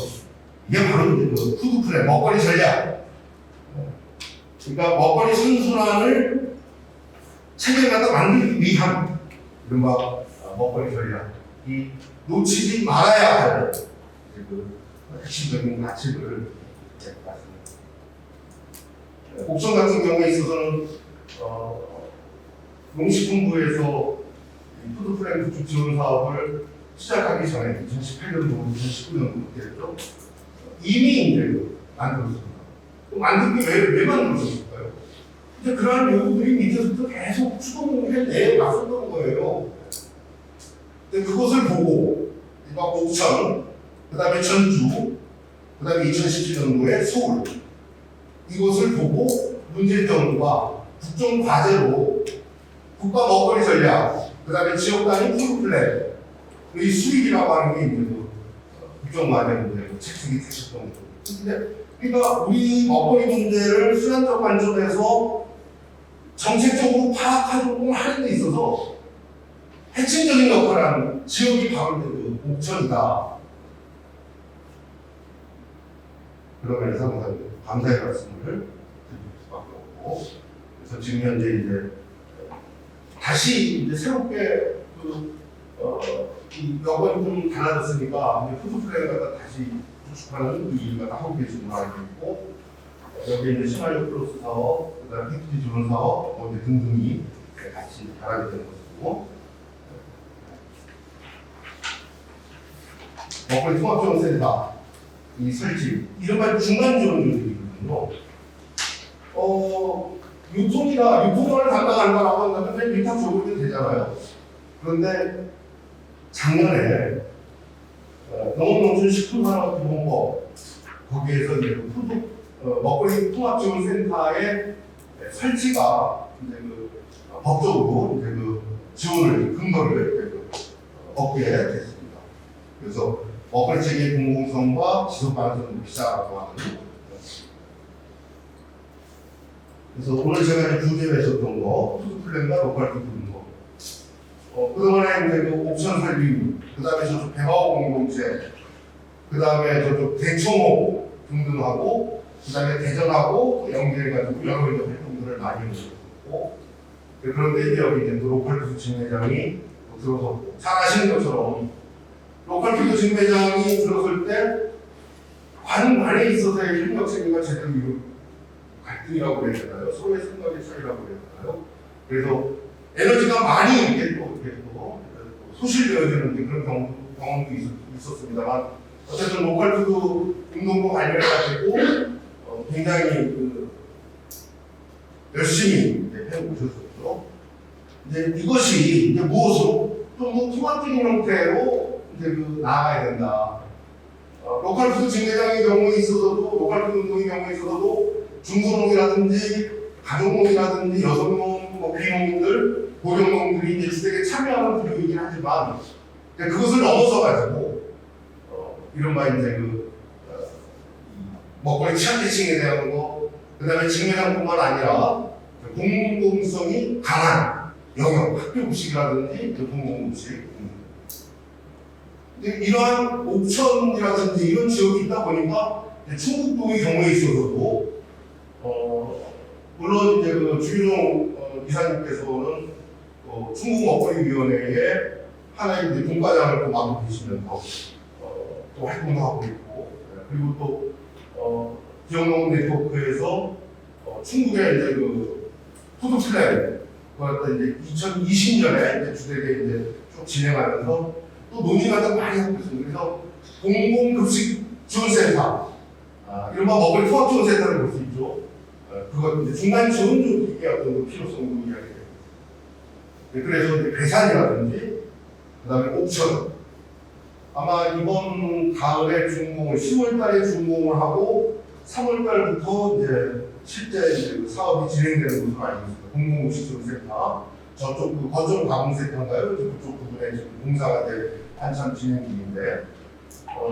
이게 바로 그 푸드플랜, 먹거리 전략. 그러니까 먹거리 선순환을 체계마다 만들기 위한 이른바 먹거리 전략이 놓치지 말아야 할 핵심적인 가치를 말씀드립니다. 옥천 같은 경우에 있어서는 농식품부에서 푸드프렌드 구축 지원 사업을 시작하기 전에 2018년도, 2019년도 됐죠. 이미 이제 만들었습니다. 만든 게 왜 만들었을까요? 이제 그러한 요구들이 밑에서부터 계속 추동해 나섰던 거예요. 근데 그것을 보고 옥천, 그 다음에 전주, 그 다음에 2017년도에 서울 이것을 보고 문재정부가 국정 과제로 국가 먹거리 전략, 그 다음에 지역 단위 푸드플랜 이 수익이라고 하는 게 이제 국정 과제인데 책임이 되셨던 거죠. 근데 그러니까 우리 먹거리 문제를 수련적 관점에서 정책적으로 파악하려고 하는 데 있어서 핵심적인 역할을 하는 지역이 바로 그 옥천이다. 그러면서 항상 감사의 말씀을 드릴 수밖에 없고, 그래서 지금 현재 이제 다시 이제 새롭게 이 여건이 좀 달라졌으니까 이제 푸드플랜을 갖다 다시 구축하는 일을 하고 계신 걸로 알고 있고, 여기 이제 시나리오 플러스 사업, 그다음 패키지 지원 사업, 이제 등등이 같이 달하게 되는 것이고, 먹거리 통합지원센터 이 설치, 이른바 중간 지원들이거든요. 유통을 담당한다라고 한다면 그냥 위탁 조급이 되잖아요. 그런데 작년에 농업농촌식품산업기본법 거기에서 이제 푸드 먹거리 통합지원센터의 설치가 이제 법적으로 이제 지원을 근거를 얻게 됐습니다. 그래서 먹거리 체계의 공공성과 지속 가능성을 높이자라고 하는. 그래서 오늘 제가 이제 주제로 했었던 거, 푸드플랜과 로컬 푸드 그동안에 이제 옥천 설비, 그 다음에 저쪽 배마호 공동체, 그 다음에 저쪽 대청호 등등하고, 그 다음에 대전하고 연계해가지고 여러 가지 활동들을 많이 했었고, 그런데 이제 여기 이제 로컬 푸드 직매장이 들어섰고, 잘 아시는 것처럼 로컬 푸드 직매장이 들어설 때 관에 있어서의 협력 체계가 제대로 갈등이라고 그래야 되나요? 서로의 생각의 차이라고 그래야 되나요? 그래서 에너지가 많이 이렇게 또 소실되어지는 그런 경험도 있었습니다만, 어쨌든 로컬 푸드 운동부 관련해가지고 굉장히 열심히 해오셨었죠. 이제 이것이 이제 무엇으로 좀 통합적인 형태로 이제 나아가야 된다. 로컬 푸드 직매장의 경우에 있어서도, 로컬 푸드 운동의 경우에 있어서도 중소농이라든지 가족농이라든지 여성농, 비농들, 고령농들이 이제 주택에 참여하는 구조이긴 하지만, 그것을 넘어서 가지고 이른바 이제 먹거리 취약계층에 대한 거, 그다음에 직매장뿐만 아니라 공공성이 강한 영역, 학교 급식이라든지 공공급식. 이러한 옥천이라든지 이런 지역이 있다 보니까 충북도의 경우에 있어서도 물론 이제 주인용 이사님께서는 충북 먹거리위원회에 하나의 이제 분과장을 또 맡고 계시면서 또 활동도 하고 있고, 그리고 또 지역농업 네트워크에서 충북의 이제 푸드플랜 그걸 이제 2020년에 이제 주되게 이제 쭉 진행하면서 또 논의가 좀 많이 하고 있습니다. 그래서 공공급식 지원센터, 이른바 먹거리 통합지원센터를 볼 수 있죠. 그것 이제 중간 지원 쪽의 어떤 필요성도 이야기해요. 그래서 이제 괴산이라든지, 그다음에 옥천, 아마 이번 가을에 준공을 10월달에 준공을 하고 3월달부터 이제 실제 이제 사업이 진행되는 것으로 알고 있습니다. 공공급식지원센터, 저쪽 거점 가공센터인가요? 그쪽 부분에 지금 공사가 한참 진행 중인데,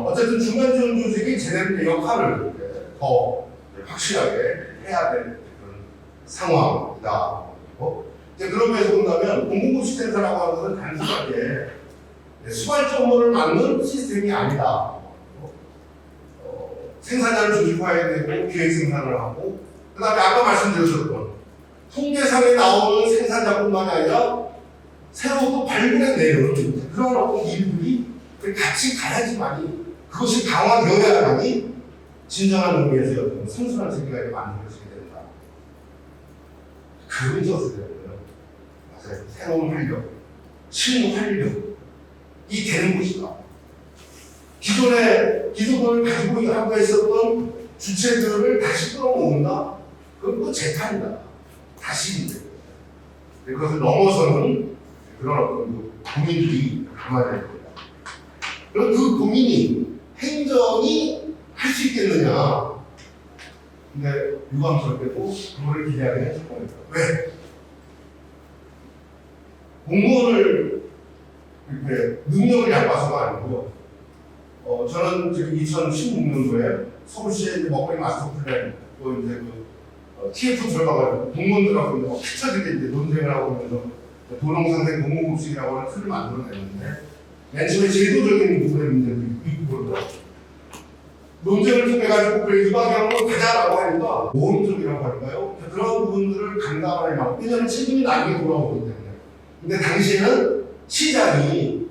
어쨌든 중간 지원 조직이 제대로 역할을 더 확실하게 해야 될 그런 상황이다. 이제 그런 면에서 본다면 공공급식센터라고 하는 것은 단순하게 수발점을 막는 시스템이 아니다. 생산자를 조직화해야 되고 기획 생산을 하고, 그 다음에 아까 말씀드렸던 통계상에 나오는 생산자뿐만 아니라 새로 또 발굴해내는 그런 어떤 일들이 같이 가야지만이 그것이 강화되어야만이 진정한 의미에서 어떤 선순환 세계가 만들어지게 된다. 그런 것을 되고요. 맞아요. 새로운 활력, 신의 활력이 되는 것이다. 기존을 가지고 하고 있었던 주체들을 다시 끌어모은다? 그건 또 재탄이다. 다시 이제 그것을 넘어서는 그런 어떤 그 고민들이 담아야 될 거다. 그럼 그 고민이 행정이 할 수 있겠느냐? 근데 유감스럽게도 그거를 기대하게 했을 겁니다. 왜? 공무원을 이렇게 능력을 얕봐서가 아니고, 저는 지금 2016년도에 서울시의 이제 먹거리 마스터 플랜, 또 이제 TF 들어가가지고 공무원들하고 이제 피쳐지게 이제 논쟁을 하고 있면서 도농상생 공무급식이라고 하는 틀을 만들어냈는데, 맨 처음에 제도적인 부분의 문제들이 있고, 논쟁을 통해가지고 그래 이 방향으로 가자라고 하니까 모험적이라고 할까요? 그런 부분들을 감당하려고 왜냐하면 책임이 나에게 돌아오기 때문에. 근데 당시에는 시장이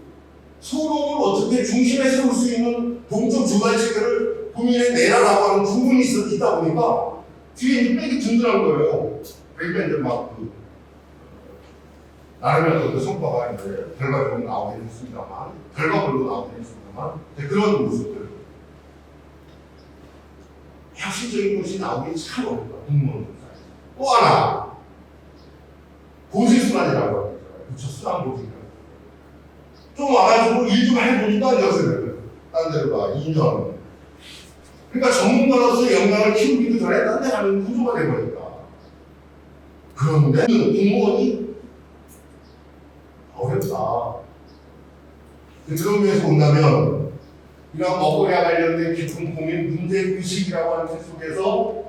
소롱을 어떻게 중심에 세울 수 있는 동적 조달 체계를 고민해 내라라고 하는 부분이 있다 보니까 뒤에 이제 빽이 든든한 거예요. 그러니까 이제 막 나름의 어떤 성과가 이제 결과적으로 나오긴 했습니다만, 결과물로 나오긴 했습니다만, 그런 모습들. 혁신적인 것이 나오기 참 어렵다. 공무원 사이에서. 또 하나, 보직순환이라고 하죠. 그쵸, 수환보직이라고. 좀 와가지고 일 좀 해보니까 여세를 딴 데로 가, 2년. 그러니까 전문가로서 역량을 키우기도 전에 딴 데 가는 구조가 돼버린다. 그런데 공무원이 어렵다. 그런 면에서 본다면 이런 먹거리와 관련된 깊은 고민, 문제의식이라고 하는 책 속에서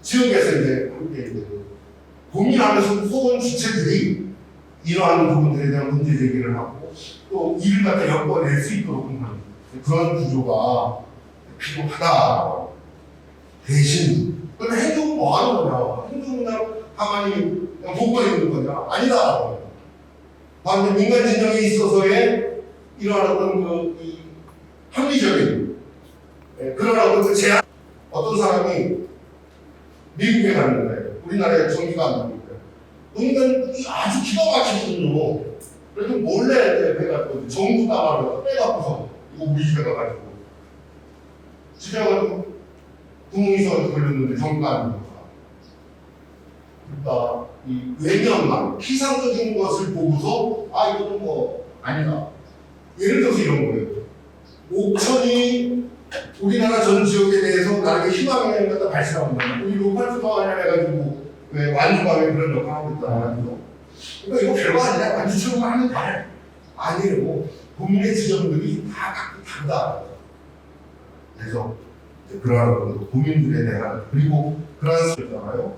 지역에서 이제 함께 고민하면서 쏘은 주체들이 이러한 부분들에 대한 문제 제기를 하고 또 일을 갖다 엮어낼 수 있도록 하는 그런 구조가 필요하다. 대신 그럼 행동은 뭐 하는 거냐? 행동은 그냥 가만히 그냥 보고 있는 거냐? 아니다. 반면 민간 진영에 있어서의 이러한 어떤 이 합리적인 그런 어떤 그 제한 어떤 사람이 미국에 갔는데 우리나라에 전기가 안 나오니까 은근 아주 기가 막히거든요. 그래서 몰래 해가지고 정부 따마를 빼갖고서 이거 우리 집에 가가지고 집에 가가지고 구멍이서 걸렸는데 전기가 안 나오니까 그러니까 이 외면만 피상적인 것을 보고서 아 이거는 뭐 아니다. 예를 들어서 이런 거예요. 옥천이 우리나라 전 지역에 대해서 나에게 희망을 갖다 발생한다. 우리 로컬 투자관이라 해가지고 왜 완주방에 그런 역할을 하고 있다. 그러니까 이거 별거 아니야. 완주처럼 하는 말 아니에요. 국민의 지점들이 다 각기 다르다. 그래서 그러한 국민들에 대한 그리고 그러한 소리잖아요.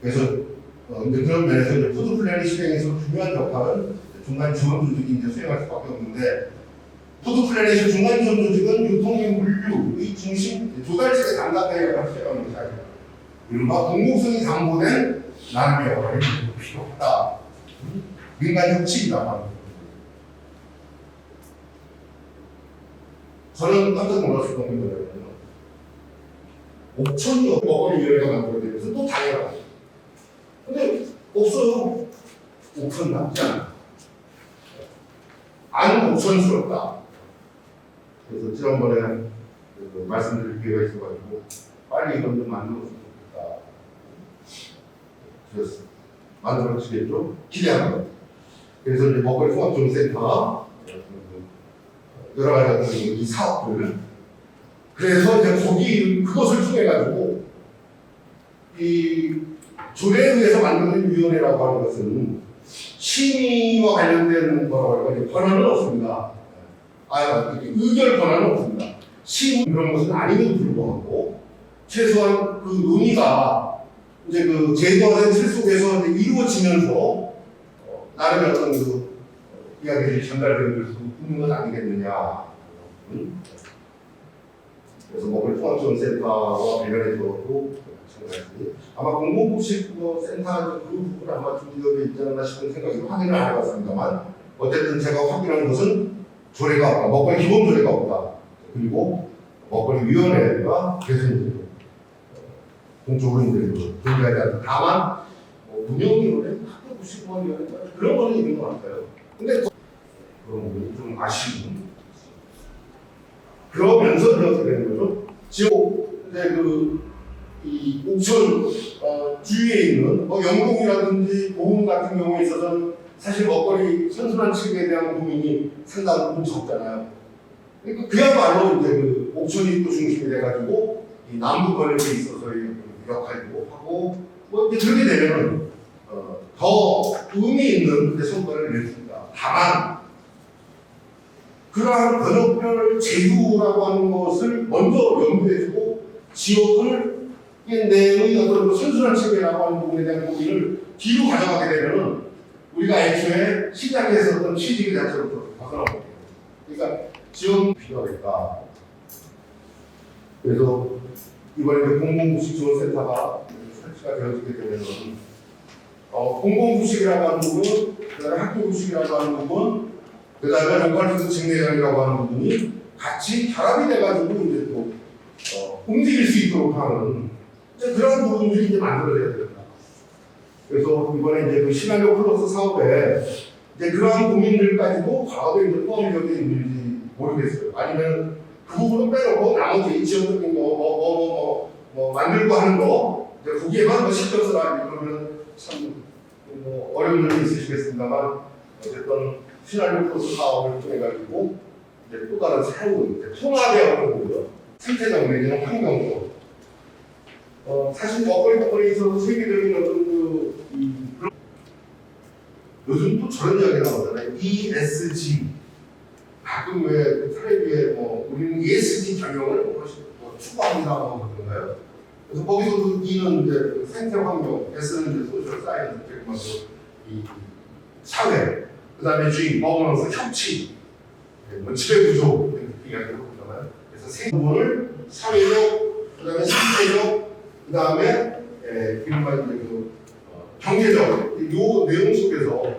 그래서 이제 그런 면에서 이제 푸드 플래닝 실행에서 중요한 역할은 중간 지원 조직이 이제 수행할 수밖에 없는데. 푸드 플래닛의 중간 지원 조직은 유통의 물류의 중심 조달체계 담당자의 역할을 수행하는 것이 아니라 이른바 공공성이 담보된 나름의 역할이 필요하다. 민간 협치이라고 하는 거죠. 저는 깜짝 놀랐었던 게 뭐냐면 옥천이 먹거리 위원회가 만들어지면서 또 당연하다. 근데 없어요. 옥천 남지 않아. 안 옥천스럽다. 그래서 지난번에 말씀드릴 기회가 있어가지고 빨리 이런 좀 만들었으면 좋겠다. 그래서 만들어지겠죠? 기대합니다. 그래서 이제 먹거리 통합지원센터 여러 가지 어떤 이 사업들 그래서 이제 거기 그것을 통해가지고 이 조례에 의해서 만드는 위원회라고 하는 것은 심의와 관련된 거라고 할까요? 권한은 없습니다. 의결 권한은 없습니다. 심의 그런 것은 아님에도 불구하고 최소한 그 논의가 이제 그 제도화된 틀 속에서 이제 이루어지면서 나름의 어떤 그 이야기들이 전달될 수 있는 것 아니겠느냐. 그래서 먹거리 통합지원센터와 관련해서도 마찬가지. 아마 공공급식센터 그 부분 아마 준비되어 있지 않나 싶은 생각이 확인을 안 해봤습니다만 어쨌든 제가 확인한 것은 조례가 없다. 먹거리 기본 조례가 없다. 그리고 먹거리 위원회가 개선이 공적으로 이제 존재하지 않다. 다만 운영위원회, 학교부시위원회 그런 거는 있는 것 같아요. 근데 그런 부분이 좀 아쉬운. 그러면서 이렇게 되는 거죠. 지금 이제 이 옥천 주위에 있는 영동이라든지 도움 같은 경우에 있어서는 사실 먹거리 선순환 측에 대한 고민이 상당 부분 적잖아요. 그러니까 그야말로 이제 옥천이 또 중심이 돼가지고 이 남부 번역에 있어서의 역할도 하고 이제 그렇게 되면은 더 의미 있는 성과를 냈습니다. 다만 그러한 번역별 제휴라고 하는 것을 먼저 염두해주고 지역을 내의 어떤 선순환 체계라고 하는 부분에 대한 고민을 뒤로 가져가게 되면은 우리가 애초에 시장에서 어떤 취지 자체로부터 벗어나게 돼요. 그러니까 지역 필요하겠다. 그래서 이번에 공공구식지원센터가 설치가 되어지게 되면은 공공구식이라고 하는 부분, 그다음에 학교구식이라고 하는 부분, 그다음에 로컬푸드 직내장이라고 하는 부분이 같이 결합이 돼가지고 이제 또 움직일 수 있도록 하는 그런 부분들이 이제 만들어져야 된다. 그래서 이번에 이제 시나리오 플러스 사업에 이제 그러한 고민들까지도 과거에 이제 포함이 되어 있는지 모르겠어요. 아니면 그 부분을 빼놓고 나머지 지역적인 뭐 만들고 하는 거 이제 거기에만 신경 써라 그러면 참 어려운 점이 있으시겠습니다만 어쨌든 시나리오 플러스 사업을 통해 가지고 이제 또 다른 새로운 통합의 어려움이고요. 생태적 내지는 환경적. 사실 먹거리에 있어서 세계적인 어떤 요즘 또 저런 이야기 나오잖아요. ESG. 가끔 왜 텔레비에 우리는 ESG 경영을 추구합니다 그런가요? 그래서 거기서도 E는 이제 생태 환경, S는 이제 소셜 사이언스, 이 사회, 그다음에 G, 거버넌스, 협치, 지배 구조 이렇게 이야기를 하잖아요. 그래서 세 부분을 사회적, 그다음에 생태적, 그다음에 이른바 이제 경제적 요 내용 속에서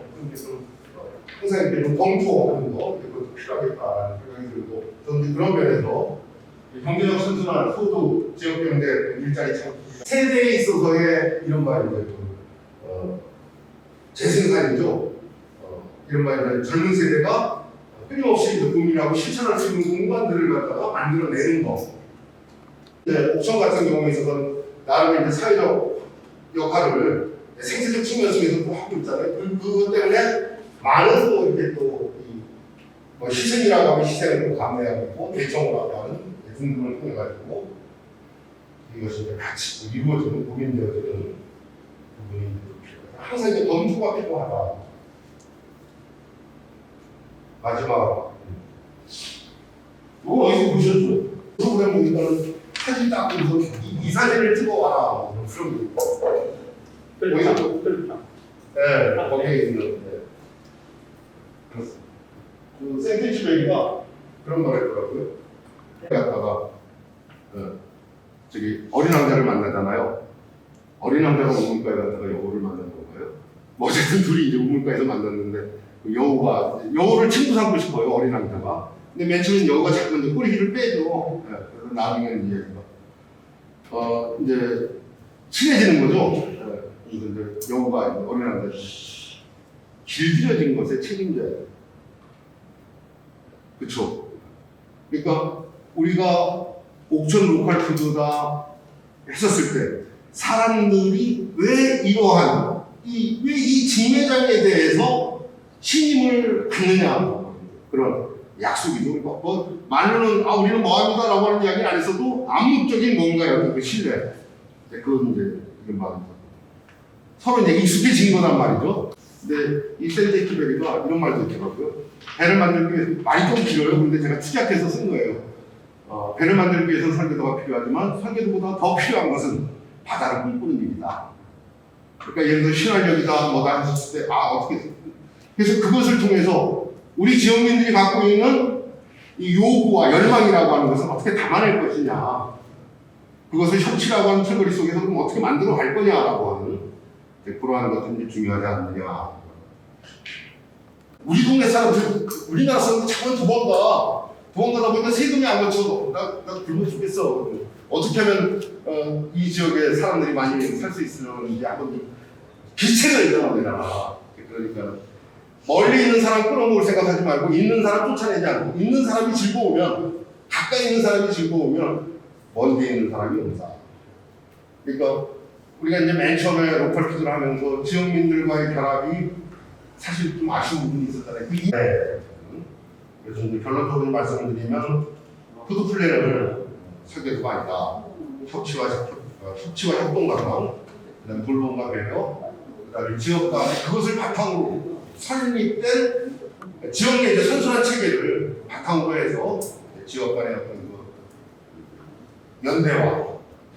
항상 이렇게 좀 검토하는 거 이것도 필요하겠다라는 생각이 들고 저는 그런 면에서 경제적 선순환, 소득, 지역 경제, 일자리 창출 세대에 있어서의 이른바 이제 재생산이죠. 이른바 이제 젊은 세대가 끊임없이 이제 고민하고 실천할 수 있는 공간들을 갖다가 만들어내는 거. 옥천 같은 경우에 있어서는 나름의 이제 사회적 역할을 생태적 측면 속에서 하고 있잖아요. 그것 때문에 많은 또 이렇게 또 희생이라고 하면 희생을 또 감내하고 있고 대청이라고 하는 등등을 통해 가지고 이것이 이제 같이 이루어지는 고민되어지는 부분이 필요하다. 항상 이제 검토가 필요하다. 마지막 이거 어디서 보셨죠? 프로그램 보니까는 사진 딱 보면서 이 사진을 찍어와라 그런 거. 네, 거기에 있는 그렇습니다. 그 센티치베리가 그런 말 했더라고요. 갔다가 저기 어린 왕자를 만나잖아요. 어린 왕자가 우물가에 갔다가 여우를 만난 건가요? 뭐 어쨌든 둘이 이제 우물가에서 만났는데 그 여우를 친구 삼고 싶어요, 어린 왕자가. 근데 맨 처음엔 여우가 자꾸 이제 꼬리를 빼죠. 네, 그래서 나중에는 이제 친해지는 거죠. 이제 여우가 어린 왕자 길들여진 것에 책임져야 돼요. 그렇죠? 그러니까 우리가 옥천 로컬푸드다 했었을 때 사람들이 왜 이러한 왜 이 직매장에 대해서 신임을 갖느냐 그런 약속이죠. 뭐 말로는 우리는 뭐합니다라고 하는 이야기는 안 했어도 암묵적인 뭔가요 그 신뢰. 그건 이제 이런 말입니다. 서로 이제 익숙해진 거란 말이죠. 근데 이 센테키베리가 이런 말도 있더라고요. 배를 만들기 위해서 말이 좀 길어요. 근데 제가 축약해서 쓴 거예요. 배를 만들기 위해서는 설계도가 필요하지만 설계도보다 더 필요한 것은 바다를 꿈꾸는 일이다. 그러니까 예를 들어 신활력이다 뭐다 했을 때 어떻게 그래서 그것을 통해서 우리 지역민들이 갖고 있는 이 요구와 열망이라고 하는 것을 어떻게 담아낼 것이냐 그것을 협치라고 하는 틀거리 속에서 그럼 어떻게 만들어 갈 거냐라고 하는 그러한 것들이 중요하지 않느냐. 우리 동네 사람들, 우리나라 사람들 자꾸 두 번 다 도망가다 보니까 세금이 안 거쳐. 나 굶어 죽겠어. 어떻게 하면 이 지역에 사람들이 많이 살 수 있으려는지 한번 좀 기책을 내놔야 되나. 그러니까 멀리 있는 사람 끌어모을 생각하지 말고 있는 사람 쫓아내지 않고 있는 사람이 즐거우면 가까이 있는 사람이 즐거우면 먼 데 있는 사람이 온다. 그러니까 우리가 이제 맨 처음에 로컬 푸드를 하면서 지역민들과의 결합이 사실 좀 아쉬운 부분이 있었잖아요. 그래서 이제 결론적으로 말씀을 드리면 푸드 플랜을 설계도가 아니다. 협치와 협동과정, 그다음 돌봄과 배려, 그다음에 지역 간에 그것을 바탕으로 설립된 지역 내 이제 선순환 체계를 바탕으로 해서 지역 간의 어떤 그 연대와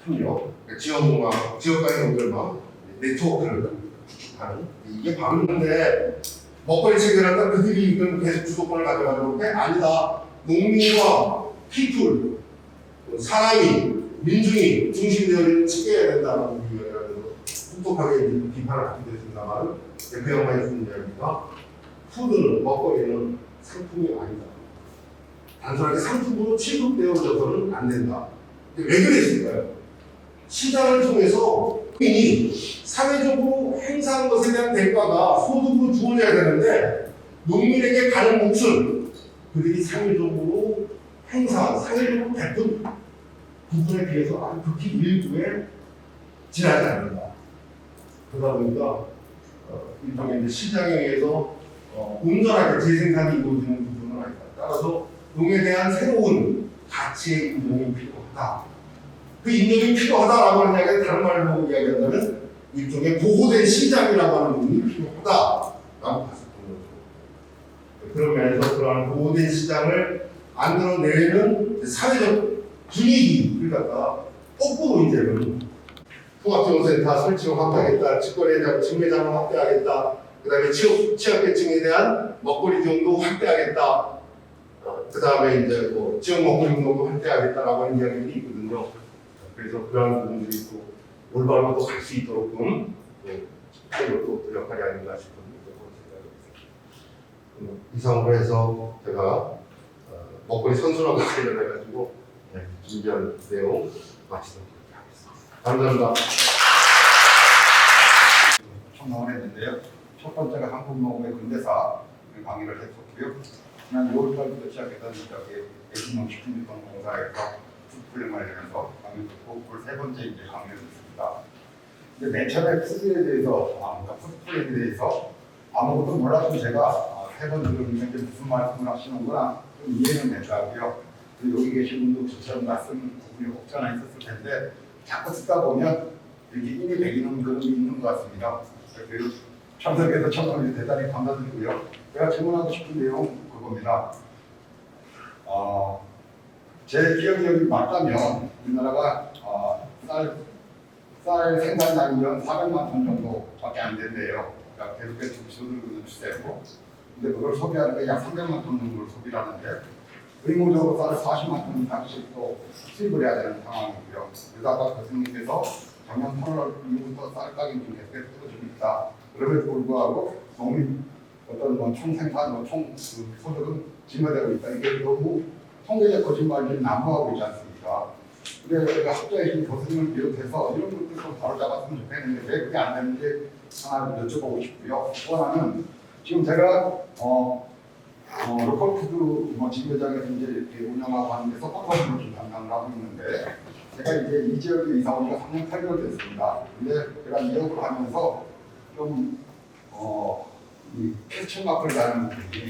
협력, 지역 간의 연결과 네트워크를 구축하는 이게 바로 있는데 먹거리 체계라는 건 그들이 계속 주도권을 가져가려고 할 때 아니다. 농민과 피플, 사람이, 민중이 중심되어 있는 체계여야 된다는 이야기라서 똑똑하게 비판을 하게 됐습니다만 그 양반이 쓰는 이야기가 푸드는, 먹거리는 상품이 아니다. 단순하게 상품으로 취급되어져서는 안 된다. 왜 그랬을까요? 시장을 통해서 국민이 사회적으로 행사한 것에 대한 대가가 소득으로 주어져야 되는데 농민에게 가는 몫은 그들이 사회적으로 행사한, 사회적으로 베푼 부분에 비해서 아주 극히 일부에 지나지 않는다. 그러다 보니까 일종의 시장에 의해서 온전하게 재생산이 이루어지는 부분은 아니다. 따라서 농에 대한 새로운 가치의 인정이 필요하다. 그 인정이 필요하다라고 하는 이야기는 다른 말로 이야기한다면 일종의 보호된 시장이라고 하는 부분이 필요하다라고 봤었던 거죠. 그런 면에서 그러한 보호된 시장을 만들어내는 사회적 분위기를 갖다가 거꾸로 이제는 통합지원센터 설치를 확대하겠다, 직거래 직매장을 확대하겠다, 그 다음에 취약계층에 대한 먹거리 지원도 확대하겠다, 그 다음에 이제 뭐 지역 먹거리 운동도 확대하겠다라고 하는 이야기들이 있거든요. 그래서 그러한 부분들이 또 올바로 갈 수 있도록 그것도 역할이 아닌가 싶은 생각이 듭니다. 이상으로 해서 제가 먹거리 선순환과 관련해가지고 준비한 내용 마치도록 하겠습니다. 감사합니다. 청농을 했는데요. 첫 번째가 한국농업의 근대사 강의를 했었고요. 지난 6월달부터 시작했던 저기 대신농 식품유통공사에서 푸드플랜 관련해서 강의 듣고 올 세 번째 이제 강의를 듣습니다. 근데 맨 처음에 푸드에 대해서, 푸드플랜에 대해서 아무것도 몰랐던 제가 세 번 들으면서 무슨 말씀을 하시는구나 좀 이해는 됐더라고요. 여기 계신 분도 저처럼 말씀 부분이 없지 않아 있었을 텐데 자꾸 듣다 보면 이렇게 인이 배기는 그런 게 있는 것 같습니다. 그래서 참석해서 청소년 대단히 감사드리고요. 제가 질문하고 싶은 내용 그겁니다. 제 기억이 맞다면 우리나라가 쌀 생산량이면 400만 톤 정도밖에 안 된대요. 그러니까 계속해서 소득을 주세고, 근데 그걸 소비하는 게 약 300만 톤 정도를 소비를 하는데 의무적으로 쌀을 40만 톤 이상씩 또 수입을 해야 되는 상황이고요. 그래서 아까 교수님께서 작년 8월 이후부터 쌀 가격이 좀 계속해서 떨어지고 있다. 그럼에도 불구하고 농민 어떤 총생산, 소득은 증가되고 있다. 이게 너무 통계적 거짓말들이 난무하고 있지 않습니까? 근데 제가 학교에 있는 교수님을 비롯해서 이런 것들 좀 바로잡았으면 좋겠는데 왜 그게 안 되는지 하나 여쭤보고 싶고요. 또 하나는 지금 제가 로컬푸드 직매장에서 이제 이렇게 운영하고 하는 데서 팝업을 좀 담당을 하고 있는데 제가 이제 이 지역에 이사 온 지가 3년 8개월 됐습니다. 근데 제가 이역을 하면서 좀 이 캐치 마크를 다는 분이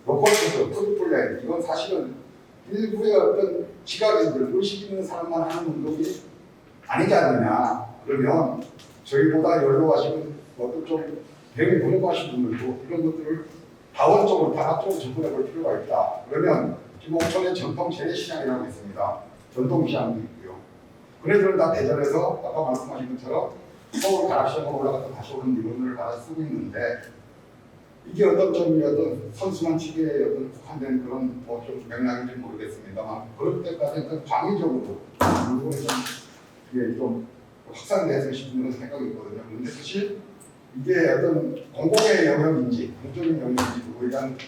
로컬푸드, 푸드플랜 이건 사실은 일부의 어떤 지각인들, 의식 있는 사람만 하는 운동이 아니지 않느냐. 그러면 저희보다 연로하시는 어떤 좀 배움이 부족하신 분들도 이런 것들을 다원적으로 다각적으로 접근해 볼 필요가 있다. 그러면 지금 옥천에 전통 재래시장이라고 있습니다. 전통시장도 있고요. 그네들은 다 대전에서 아까 말씀하신 것처럼 서울 가락시장으로 올라가서 다시 오는 이론을 다 쓰고 있는데 이게 어떤 좀 어떤 선순환 체계에 어떤 국한된 그런 좀 맥락인지 모르겠습니다만 그럴 때까지 광의적으로 일본에 좀 확산돼서 싶은 생각이 있거든요. 그런데 사실 이게 어떤 공공의 영역인지 공적인 영역인지 그거에 대한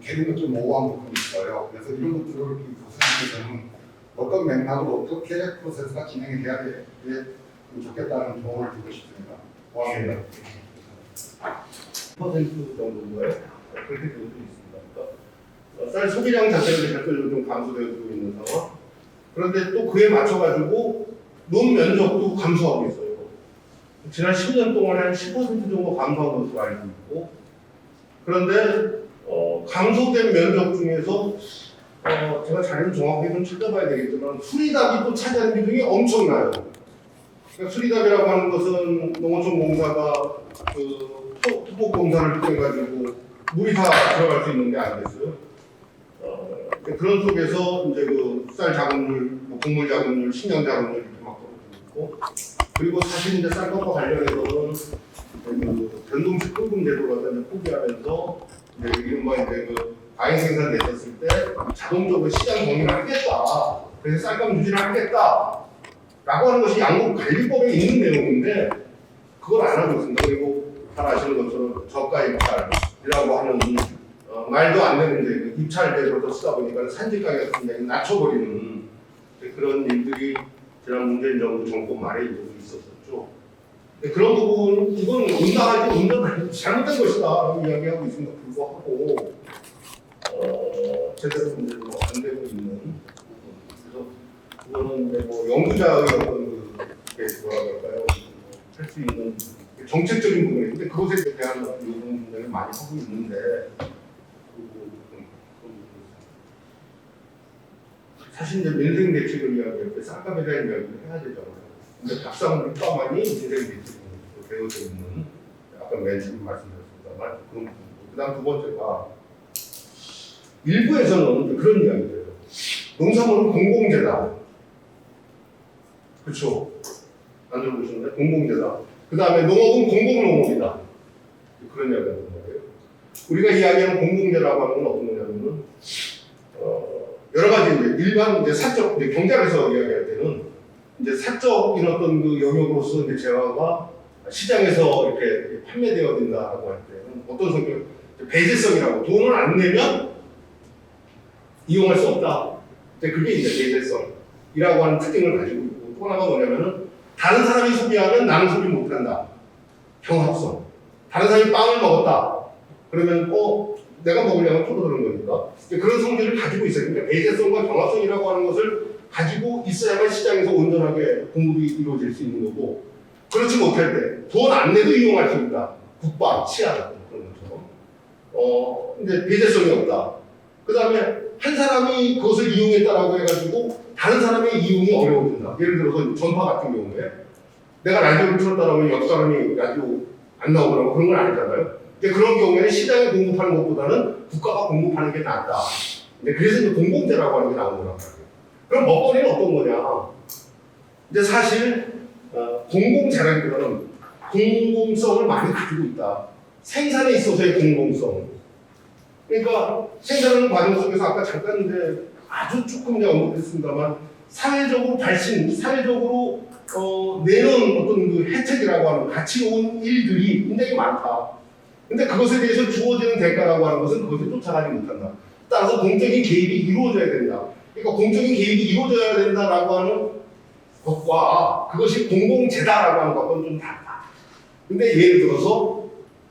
개념이 좀 모호한 부분이 있어요. 그래서 이런 것들을 교수님께서는 어떤 맥락으로 어떻게 프로세스가 진행이 돼야 좋겠다는 조언을 듣고 싶습니다. 고맙습니다. 10% 정도인가요? 그렇게 되고 있습니다. 그러니까 쌀 소비량 자체가 별도로 좀 감소되고 있는 상황. 그런데 또 그에 맞춰가지고 논 면적도 감소하고 있어요. 지난 10년 동안 한 10% 정도 감소한 것으로 알고 있고, 그런데 감소된 면적 중에서 제가 자료를 정확하게 좀 찾아봐야 되겠지만 수리답이 또 차지하는 비중이 엄청나요. 그러니까 수리답이라고 하는 것은 농어촌공사가 그 토목공사를 통해가지고 물이 다 들어갈 수 있는 게 아니겠어요? 그런 속에서 이제 그 쌀 작업률, 뭐 곡물 작업률, 식량 작업률 이렇게 막 떨어지고 있고, 그리고 사실 이제 쌀값과 관련해서는 그 변동식 끌금 제도라든가 이제 포기하면서 이제 이른바 이제 그 과잉 생산 됐었을 때 자동적으로 시장 정리를 하겠다. 그래서 쌀값 유지를 하겠다. 라고 하는 것이 양국관리법에 있는 내용인데 그걸 안 하고 있습니다. 그리고 잘 아시는 것처럼 저가 입찰이라고 하는 말도 안 되는 이제 입찰 제도를 쓰다 보니까 산지 가격을 굉장히 낮춰버리는 그런 일들이 지난 문재인 정부 정권 말에 있었었죠. 그런 부분 이건 온당하지 잘못된 것이다 라고 이야기하고 있습니다. 불구하고 제대로 이제 안 되고 있는 그래서 그거는 이제 뭐 연구자의 어떤 뭐라 그럴까요? 할 수 있는 정책적인 부분인데 그것에 대한 요구는 굉장히 많이 하고 있는데 사실 이제 민생 대책을 이야기할 때 쌀값에 대한 이야기를 해야 되잖아요. 근데 밥상 물가만이 민생 대책으로 되어져 있는 아까 맨 처음 말씀드렸습니다만 그다음 두 번째가 일부에서는 그런 이야기를 해요. 농산물은 공공재다. 그렇죠? 안 들어보셨나요? 공공재다. 그 다음에 농업은 공공농업이다. 그런 이야기를 하는 거예요. 우리가 이야기하는 공공재라고 하는 건 어떤 거냐면은 여러 가지 이제 일반 이제 사적 이제 경제학에서 이야기할 때는 이제 사적인 어떤 그 영역으로서 이제 재화가 시장에서 이렇게 판매되어야 된다라고 할 때는 어떤 성격 배제성이라고 돈을 안 내면 이용할 수 없다. 이제 그게 이제 배제성이라고 하는 특징을 가지고 있고 또 하나가 뭐냐면은 다른 사람이 소비하면 나는 소비 못한다. 경합성. 다른 사람이 빵을 먹었다. 그러면 내가 먹으려면 토로 그런 거니까 그런 성질을 가지고 있어요. 그러니까 배제성과 경합성이라고 하는 것을 가지고 있어야만 시장에서 온전하게 공급이 이루어질 수 있는 거고 그렇지 못할 때 돈 안 내도 이용할 수 있다. 국밥, 치안 그런 것처럼 이제 배제성이 없다. 그 다음에 한 사람이 그것을 이용했다라고 해가지고 다른 사람의 이용이 어려워진다. 예를 들어서 전파 같은 경우에 내가 라디오를 틀었다라면 옆 사람이 라디오 안 나오더라고 그런 건 아니잖아요. 그런 경우에는 시장에 공급하는 것보다는 국가가 공급하는 게 낫다. 그래서 이제 공공재라고 하는 게 나오는 거란 말이에요. 그럼 먹거리는 어떤 거냐? 이제 사실 공공재라는 공공성을 많이 가지고 있다. 생산에 있어서의 공공성. 그러니까 생산하는 과정 속에서 아까 잠깐 이제 아주 조금 이제 언급했습니다만 사회적으로 사회적으로 내놓은 어떤 그 혜택이라고 하는 가치로운 일들이 굉장히 많다. 근데 그것에 대해서 주어지는 대가라고 하는 것은 그것을 쫓아가지 못한다. 따라서 공적인 개입이 이루어져야 된다. 그러니까 공적인 개입이 이루어져야 된다라고 하는 것과 그것이 공공재다라고 하는 것과는 좀 다르다. 근데 예를 들어서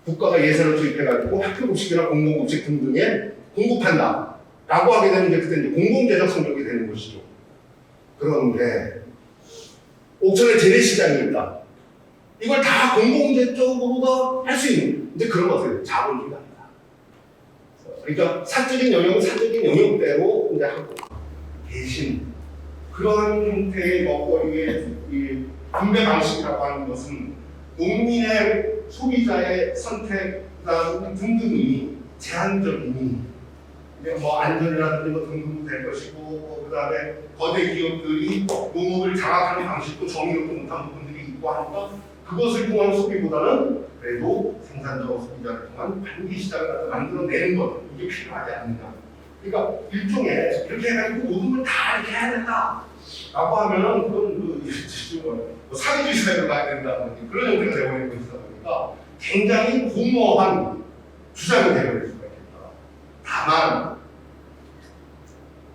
국가가 예산을 투입해가지고 학교급식이나 공공급식 등등에 공급한다. 라고 하게 되면 이제 그때 이제 공공재적 성격이 되는 것이죠. 그런데 옥천에 재래시장이 있다. 이걸 다 공공재적으로가 할 수 있는 이제 그런 것을 자본주의가 아니다. 그러니까 사적인 영역은 사적인 영역대로 이제 하고 대신 그러한 형태의 먹거리의 이 분배 방식이라고 하는 것은 농민의 소비자의 선택 등등이 제한적이니 뭐 안전이라든지 뭐 등등도 될 것이고 그다음에 거대 기업들이 농업을 장악하는 방식도 정의롭지 못한 부분들이 있고 하니까 그것을 통한 소비보다는 그래도 생산자와 소비자를 통한 판기 시장을 만들어내는 것 이게 필요하지 않느냐. 그러니까 일종의 이렇게 해가지고 모든 걸 다 이렇게 해야 된다라고 하면은 그건 사회주의 사회로 가야 된다 그런 형태가 되어버리고 있다 보니까 굉장히 공허한 주장이 되어버릴 수가 있겠다. 다 다만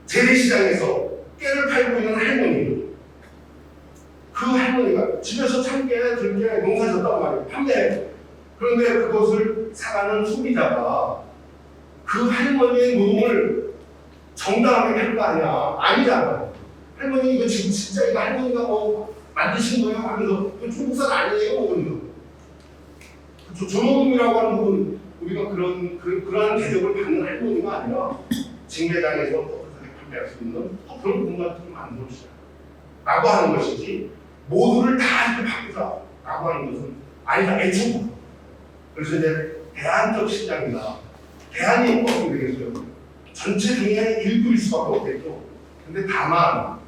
재래시장에서 깨를 팔고 있는 할머니, 그 할머니가 집에서 참깨, 들깨 농사 졌단 말이에요. 판매해. 그런데 그것을 사가는 소비자가 그 할머니의 노동을 정당하게 할 거 아니야. 아니잖아. 할머니 이거 지금 진짜 이거 할머니가 뭐 만드신 거예요? 하면서 이거 중국산 아니에요? 그러면 존엄이라고 하는 부분 우리가 그러한 대접을 받는 할머니가 아니라 징계장에서 떳떳하게 판매할 수 있는 그런 공간들을 만들어주자 라고 하는 것이지 모두를 다 이렇게 바꾸자 라고 하는 것은 아니다. 애초부터. 그래서 이제 대안적 시장이다. 대안이 어떻게 되겠어요? 전체 중에 일부일 수밖에 없겠죠. 근데 다만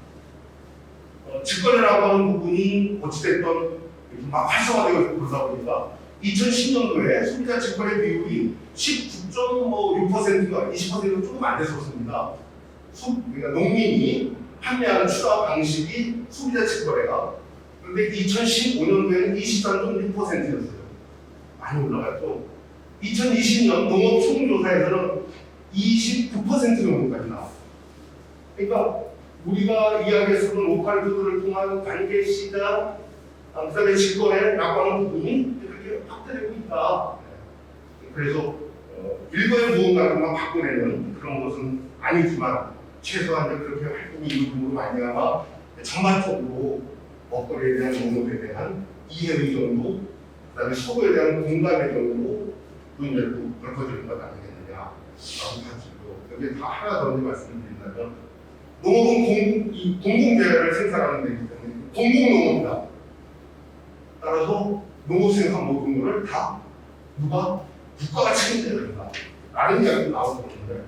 직거래라고 하는 부분이 어찌됐든 막 활성화되고 그러다 보니까 2010년도에 소비자 직거래 비율이 19.6%가 20%가 조금 안 됐었습니다. 그러니까 농민이 판매하는 추가 방식이 소비자 직거래가. 그런데 2015년도에는 23.6%였어요. 많이 올라갔죠. 2020년 농업 총조사에서는 29% 정도까지 나왔어요. 그러니까 우리가 이야기했었던 로컬 푸드를 통한 관계 시장, 그다음에 직거래라고 하는 부분이 그렇게 확대되고 있다. 그래서 일거의 무언가만 바꿔내는 그런 것은 아니지만 최소한 그렇게 활동이 이루어짐으로 말미암아 전반적으로 먹거리에 대한 농업에 대한 이해의 정도, 그다음에 서구에 대한 공감의 정도 논의를 넓어지는 것 아니겠느냐 라고 가지고 여기 다 하나 더 말씀드린다면 농업은 공공재를 생산하는 데이기 때문에 공공농업이다. 따라서 농업 생산 모든 것을 다 누가 국가가 책임져야 된다 라는 이야기가 나오고 있는데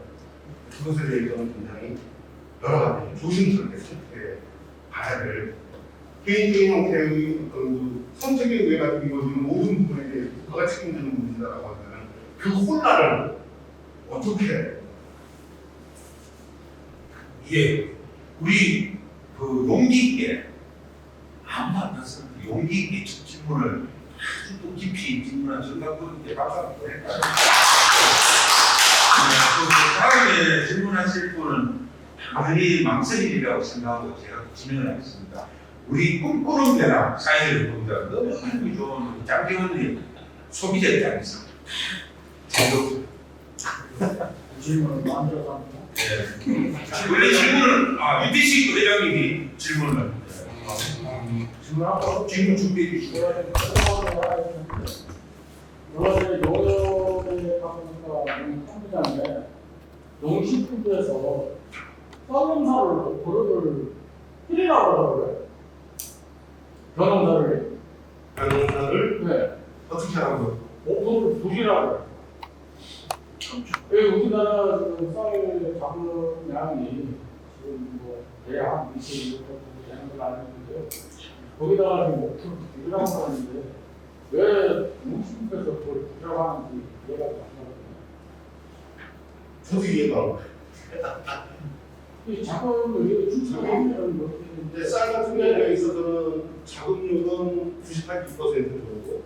그것에 대해서는 굉장히 여러 가지 조심스럽게 생각해 봐야 될 개인적인 형태의 그 선택에 의해 가지고 이루어지는 모든 부분에 대해 국가가 책임지는 문제다라고 하면 그 혼란을 어떻게 우리 그 용기 있게 아무도 안 났을 때 용기 있게 질문을 아주 또 깊이 질문한 정답분께 박수 한번 보낼까요? 다음에 질문하실 분은 많이 망설임이라고 생각하고 제가 질문을 하겠습니다. 우리 꿈꾸는 데나 사회를 보다 너무 알기 좋은 장기훈이 소비자 입장에서 제도 질문을 만들어서 합니다. 원래 질문은 유대식 회장님이 질문을 질문하고 질문 준비해 주시고 이번에 농협에 가보니까 농협장에 농식품부에서 쌀농사를 버릇을 힐이라고 하더라고요. 변농사를 변호사를 네. 어떻게 하라고? 목소를 부리라고. 우리나라 쌀 자금량이 지금 뭐 대략 20 정도 되는 걸로 알고 있는데요. 거기다가 지금 목소를 부리라고 하는데 왜 농식품에서 그걸 부리라고 하는지 이해가 안 가거든요. 저도 이해가 안 가요. 이 자금을 추천하면 뭐 근데 쌀 같은 경우에 있어서는 자금률은 98% 정도.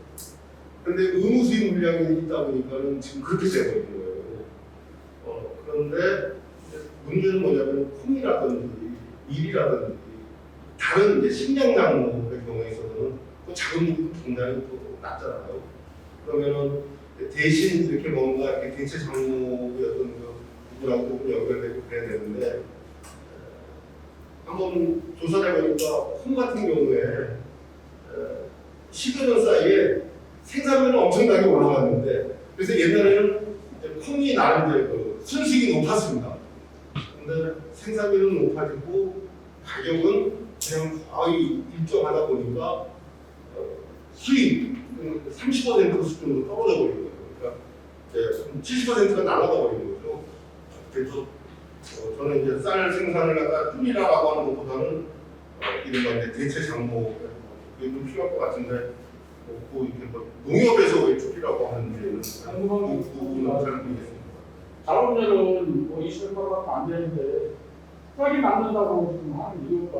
근데 의무 수입 물량이 있다 보니까는 지금 그렇게 되고 있는 거예요. 그런데 문제는 뭐냐면 콩이라든지 밀이라든지 다른 이제 식량 작물의 경우에 있어서는 그 자금률이 굉장히 또 낮잖아요. 그러면은 대신 이렇게 뭔가 이렇게 대체 작물의 어떤 그 부분하고 조금 연결되고 그래야 되는데 한번 조사를 해보니까 콩 같은 경우에 10여 년 사이에 생산량은 엄청나게 올라갔는데 그래서 옛날에는 콩이 나름대로 그 순수익이 높았습니다. 근데 생산량은 높아지고 가격은 그냥 거의 일정하다 보니까 수익 30% 수준으로 떨어져 버린 거예요. 그러니까 70%가 날아가 버린 거죠. 그래서 저는 이제 쌀 생산을 갖다 줄이라고 하는 것보다는 이른바 이제 대체 장모 그게 좀 필요할 것 같은데 뭐 이렇게 뭐 농협에서 왜 줄이라고 하는지는 그 부분은 잘 모르겠습니다. 자원률은 뭐 20%밖에 안 되는데 쌀이 남는다고 지금 하는 이유가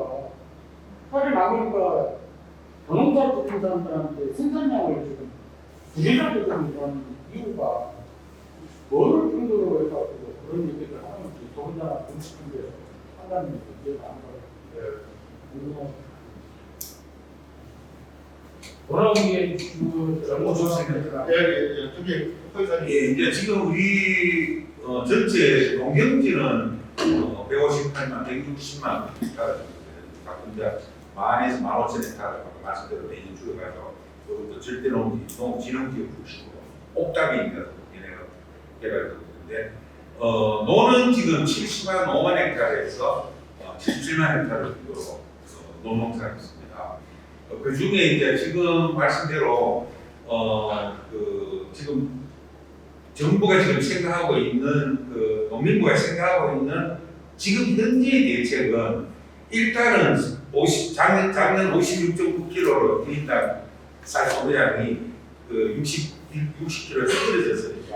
쌀이 남으니까 변농사 짓는 사람들한테 생산량을 지금 부실하게 하는 이유가 뭐를 근거로 해서 그런 얘기를 하면 저 혼자 돈 싶은데 판단이 이해가 안 가요. 돌아오기에 그 연구 조사가 저기 허이사님. 예, 이제 지금 우리 전체 농경지는 158만, 160만 헥타르 정도 이제 10,000에서 15,000헥타르 말씀대로 매년 줄여가서 그것도 절대 농지능지역 중심으로 옥답입니다. 얘네가 개발되는데 노는 지금 70만 5만 헥타르에서 77만 헥타르 정도로 논농사가 있습니다. 그 중에 이제 지금 말씀대로 지금 정부가 지금 생각하고 있는 농민부가 생각하고 있는 지금 현재의 대책은 일단은 작년 56.9kg로 인당 쌀 소비량이 60kg 떨어졌으니까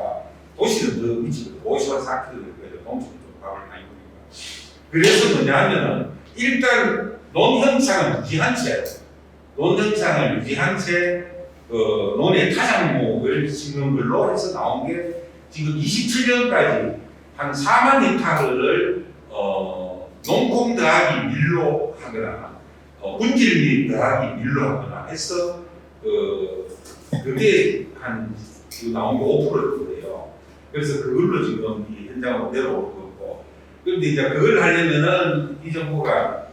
도시는 더 미치거든요. 54kg 농촌이 좀 밥을 많이 먹으니까. 그래서 뭐냐면은 일단 논현상을 유지한 채 논의 타작목을 심는 걸로 해서 나온 게 지금 27년까지 한 4만 헥타르를 농콩 더하기 밀로 하거나 분질밀 더하기 밀로 하거나 해서 그게 한 나온 게 5%예요. 그래서 그걸로 지금 이 현장으로 내려오고 있고, 그런데 이제 그걸 하려면은 이 정부가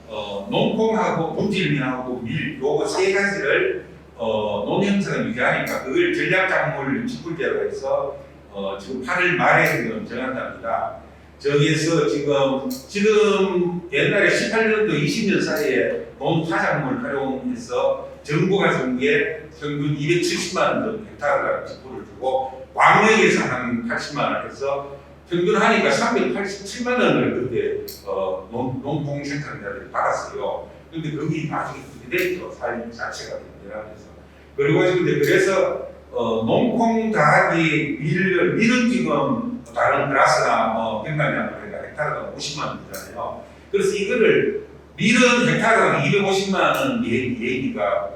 농콩하고 분질밀하고 밀 요거 세 가지를 논형성을 유지하니까 그걸 전략작물 직불제로 해서 지금 8월 말에 지금 정한답니다. 저기에서 지금 옛날에 18년도 20년 사이에 논타작물 활용해서 정부가 준 게 평균 270만 헥타르가 직불을 주고 광역에서 한 80만 원 해서 평균 하니까 387만 원을 그때 농콩 생산자들이 받았어요. 근데 거기 나중에 그대로 살 자체가 변화돼서 그리고 지금 그래서 농콩 더하기 밀은 지금 다른 그라스나 백남량 헥타르가 50만 원이잖아요. 그래서 이거를 밀은 헥타르당 250만 원 얘기가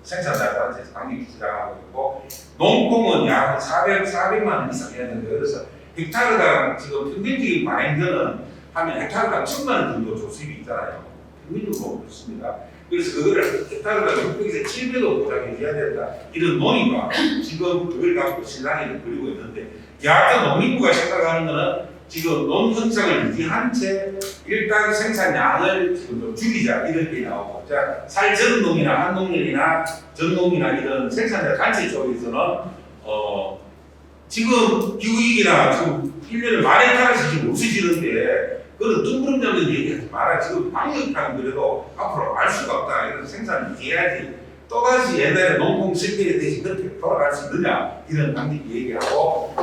생산자들한테 당연히 주장하고 있고 농콩은 약 400만 원 이상 해야 되는데 그래서 헥타르당 지금 평균적인 마행전은 하면 헥타르당 1,000만 원 정도 조수입이 있잖아요. 평균적으로 그렇습니다. 그래서 그거를 헥타르당 600에서 700원 보장해줘야 된다. 이런 논의가 지금 그걸 갖고 신랑이 그리고 있는데 야권 농민부가 생각하는 거는 지금 논 현상을 유지한 채 일단 생산량을 지금 좀 줄이자 이런 게 나오고 자 살전농이나 한농연이나 전농이나 이런 생산자 단체 쪽에서는 지금 기후위기나 지금 1년에 만 헥타르씩 지금 없어지는데 그거는 뜬구름 잡는 얘기하지 마라. 지금 방역하는 그래도 앞으로 알 수가 없다. 이런 생산을 유지해야지 또다시 옛날에 농공 실패했듯이 그렇게 돌아갈 수 있느냐 이런 당직 얘기하고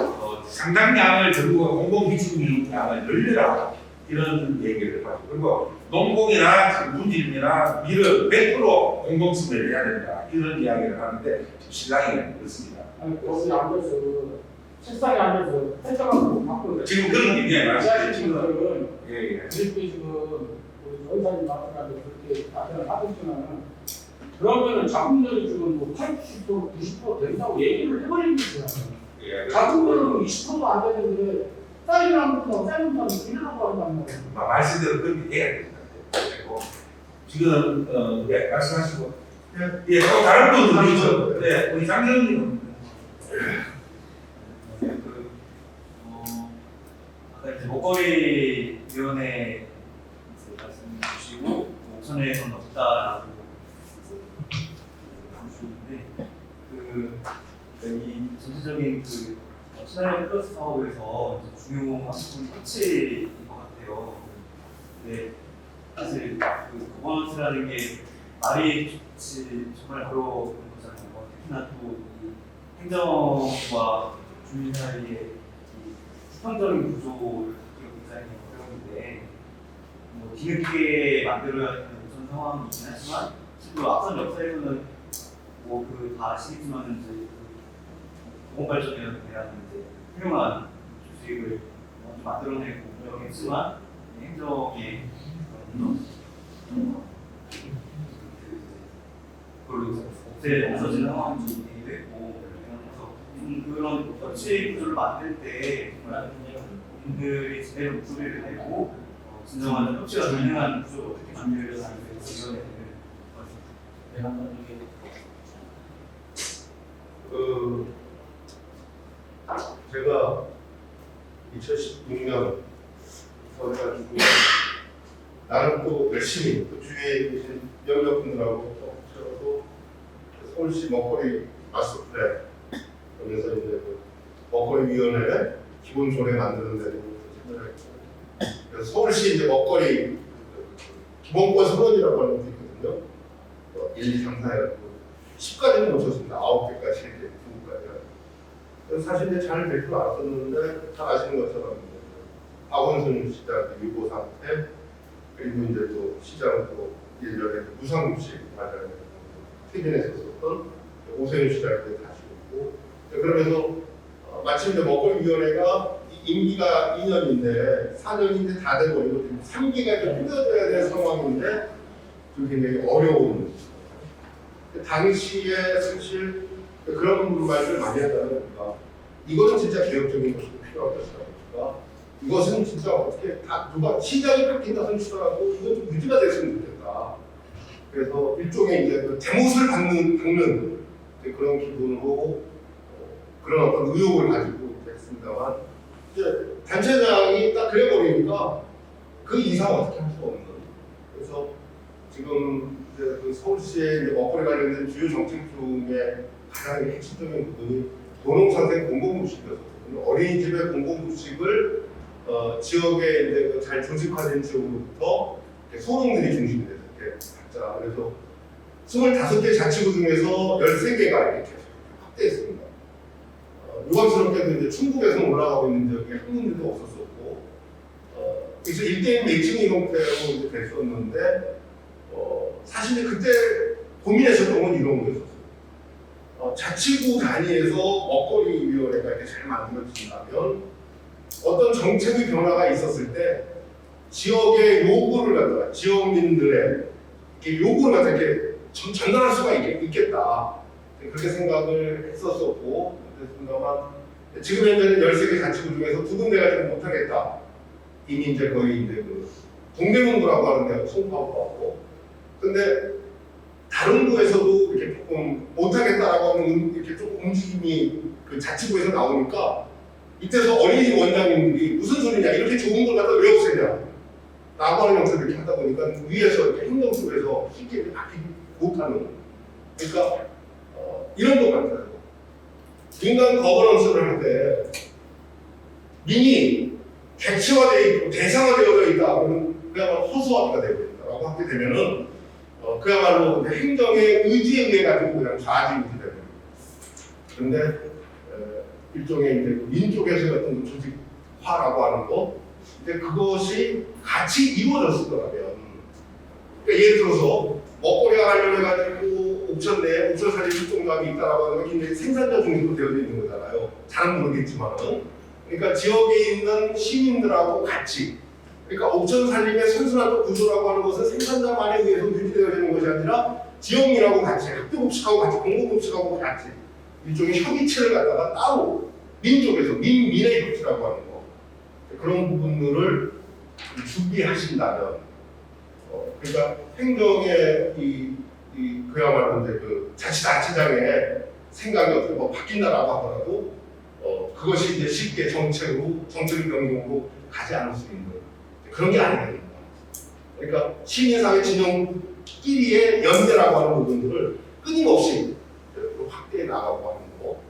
상당량을 정부가 공공기준량을 늘려라 이런 얘기를 하고 그리고 농공이나 분질이나 밀은 100% 공공수매를 해야 된다 이런 이야기를 하는데 신랑이 그렇습니다. 아니 거기 앉아서 책상에 앉아서 해석하고 바꾸는 지금 그런 얘기가 나왔어요. 지금 예. 그렇게 지금 우리 의사님 말씀하신 그렇게 답변을 하셨지만은 그러면은 작품들이 지금 뭐 80% 90% 된다고 얘기를 해버리는 거잖아요. 예. 작품들은 20%도 안 되는데 쌀이랑 쌀부터 이러라고 한단 말이에요. 말씀대로 그렇게 해야 된다. 지금 예, 말씀하시고 예, 또 다른 분들 있죠. 네, 우리 장정님. 아까 이제 먹거리 위원회 말씀 주시고 옥선에서는 없다라고 주셨는데 이 전체적인 시나리오 플러스 사업에서 중요 부분이 끝일 것 같아요. 근데 사실 거버넌스라는 게 말이 정말 어려운 거잖아요. 특히나 또 이 행정과 주민 사이의 수평적인 구조를 굉장히 어려운데 뒤늦게 만들어야 되는 그런 상황이긴 하지만 실제로 앞선 역사에서는 다 아시겠지만 이제 공업발전이라는 이제 훌륭한 수익을 먼저 만들어내고 운영했지만 행정의 그걸로 없어지는 상황이 되고 그래서 그런 거치 구조를 만들 때 정말 분들이 제대로 목소리를 내고 진정한 협치가 가능한 구조를 어떻게 만들려나는 게 지원이 되는 것 같습니다. 내가 한번 이게 제가 2016년 서울가지고 나는 또 열심히 또 주위에 계신 영역분들하고 또 서울시 먹거리 마스터플랜 그러면서 이제 그 먹거리 위원회 기본 조례 만드는 데도 참여를 했고 그래서 서울시 이제 먹거리 기본권 선언이라고 하는 게 있거든요. 1, 2, 3, 4 해가지고 10까지는 못 쳤습니다. 9개까지 이제 9까지. 그래서 사실 이제 잘 될 줄 알았었는데 잘 아시는 것처럼 박원순 시장 유보 상태 그리고 이제 또 시장 또 예전에 무상급식 맞아요. 퇴진했었던 오세훈 시장이 다시 오고 그러면서 마침 이제 먹거리위원회가 임기가 2년인데 4년인데 다 돼버리고 3기가 이제 꾸려져야 될 상황인데 그게 굉장히 어려운 당시에 사실 그런 말을 많이 했다는 겁니다. 이거는 진짜 개혁적인 것이 필요하다 보니까 이것은 진짜 어떻게 다 누가 시장이 바뀐다는 치더라도 이건 좀 유지가 됐으면 좋겠다. 그래서 일종의 이제 그 대못을 박는 그런 기분으로 그런 어떤 의욕을 가지고 했습니다만 이제 단체장이 딱 그래버리니까 그 이상 어떻게 할 수 없는. 그래서 지금 이제 그 서울시의 이제 먹거리 관련된 주요 정책 중에 가장 핵심적인 부분이 도농상생 공공급식이었거든요. 어린이집의 공공급식을 지역에 이제 잘 조직화된 지역으로부터 소농들이 중심이 돼서 이렇게 각자 그래서 25개 자치구 중에서 13개가 이렇게 확대했습니다. 유감스럽게도 이제 충북에서 올라가고 있는 지역에 한 군데도 없었었고, 그래서 1대1 매칭 형태로 이제 됐었는데, 사실 그때 고민했었던 건 이런 거였었어요. 자치구 단위에서 먹거리위원회가 이렇게 잘 만들어진다면, 어떤 정책의 변화가 있었을 때, 지역의 요구를 갖다가, 지역민들의 요구를 갖다가 이렇게 전달할 수가 있겠다. 그렇게 생각을 했었었고, 그랬습니다만, 지금 현재는 13개 자치구 중에서 2군데가 좀 못하겠다. 이미 이제 거의 이제 그 동대문구라고 하는 데가 송파구가 하고, 근데 다른 구에서도 이렇게 조금 못하겠다라고 하는 이렇게 좀 움직임이 그 자치구에서 나오니까 이때서 어린이 원장님들이 무슨 소리냐 이렇게 좋은 걸 갖다 왜 없애냐 라고 하는 형태로 이렇게 하다 보니까 위에서 이렇게 행정쪽에서 쉽게 이렇게 바뀌지 못하는 그러니까 이런 것 같아요. 민간 거버넌스를 할 때 민이 객체화되어 있고 대상화되어져 있다 그러면 그야말로 허수아비가 되어버린다라고 하게 되면은 그야말로 행정의 의지에 의해 가지고 그냥 좌지우지 되는 그런데 일종의 이제 민쪽에서 어떤 조직화라고 하는 거 근데 그것이 같이 이루어졌을 거라면 그러니까 예를 들어서 먹거리와 관련해가지고 옥천 내에 옥천살이 일동감이 있다라고 하는 건 굉장히 생산자 중심으로 되어져 있는 거잖아요. 잘은 모르겠지만은 그러니까 지역에 있는 시민들하고 같이 그러니까 옥천살림의 선순환 구조라고 하는 것은 생산자만에 의해서 유지되어지는 것이 아니라 지역민하고 같이 학교급식하고 같이 공공급식하고 같이 일종의 협의체를 갖다가 따로 민쪽에서 민의 협치라고 하는 거 그런 부분들을 준비하신다면 그러니까 행정의 그야말로 이제 그 자치단체장의 생각이 어떻게 뭐 바뀐다라고 하더라도 그것이 이제 쉽게 정책의 변경으로 가지 않을 수 있는 그런 게 아닙니다. 그러니까 시민사회 진영끼리의 연대라고 하는 부분들을 끊임없이 확대해 나가고 하는 거.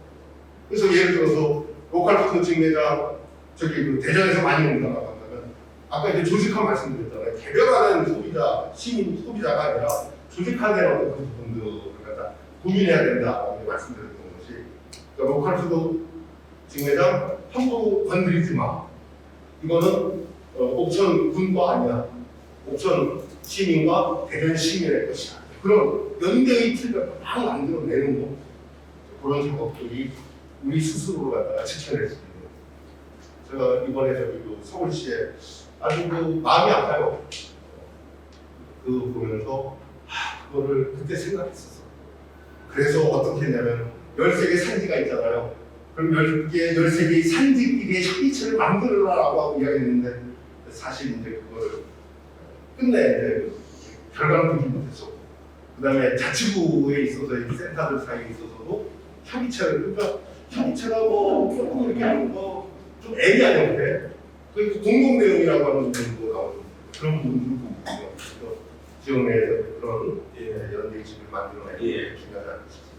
그래서 예를 들어서 로컬 푸드 직매장 저기 그 대전에서 많이 온다라고 한다면 아까 이제 조직화 말씀드렸잖아요. 개별화된 소비자, 시민 소비자가 아니라 조직화된 어떤 그 부분들을 갖다 고민해야 된다라고 말씀드렸던 것이 그러니까 로컬 푸드 직매장 함부로 건드리지 마. 이거는 옥천 군과 아니야. 옥천 시민과 대전 시민의 것이야. 그런 연대의 틀을 막 만들어내는 거. 그런 작업들이 우리 스스로를 갖다가 지켜낼 수 있는. 제가 이번에 저기 서울시에 아주 그 마음이 아파요. 그 보면서 그거를 그때 생각했었어. 그래서 어떻게 했냐면 13개 산지가 있잖아요. 그럼 10개, 13개의 산지끼리의 협의체를 만들어라라고 하고 이야기했는데 사실 이제 그걸 끝내 이제 결과를 보지 못했었고 그 다음에 자치구에 있어서 이 센터들 사이에 있어서도 협의체를 그러니까 협의체가 뭐 조금 이렇게 좀 애매한 형태 그 공동 내용이라고 하는 부분도 나오는 그런 부분들도 있고요. 그래서 지역 내에서 그런 연대집을 만들어내는 게 중요하다는 것입니다.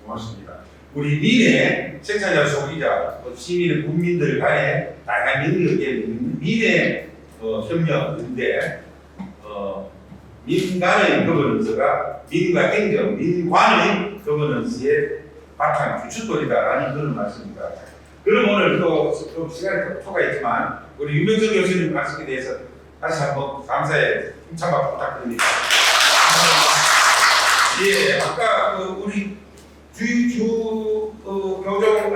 고맙습니다. 우리 민의 생산자 소비자 시민 국민들 간의 다양한 영역의 민의 협력인데 민간의 거버넌스가 민과 행정, 민관의 거버넌스의 바탕 주춧돌이다라는 그런 말씀입니다. 그럼 오늘 또 시간이 초과했지만 우리 윤명석 교수님 말씀에 대해서 다시 한번 감사의 힘찬 박수 부탁드립니다. 예, 아까 우리 교정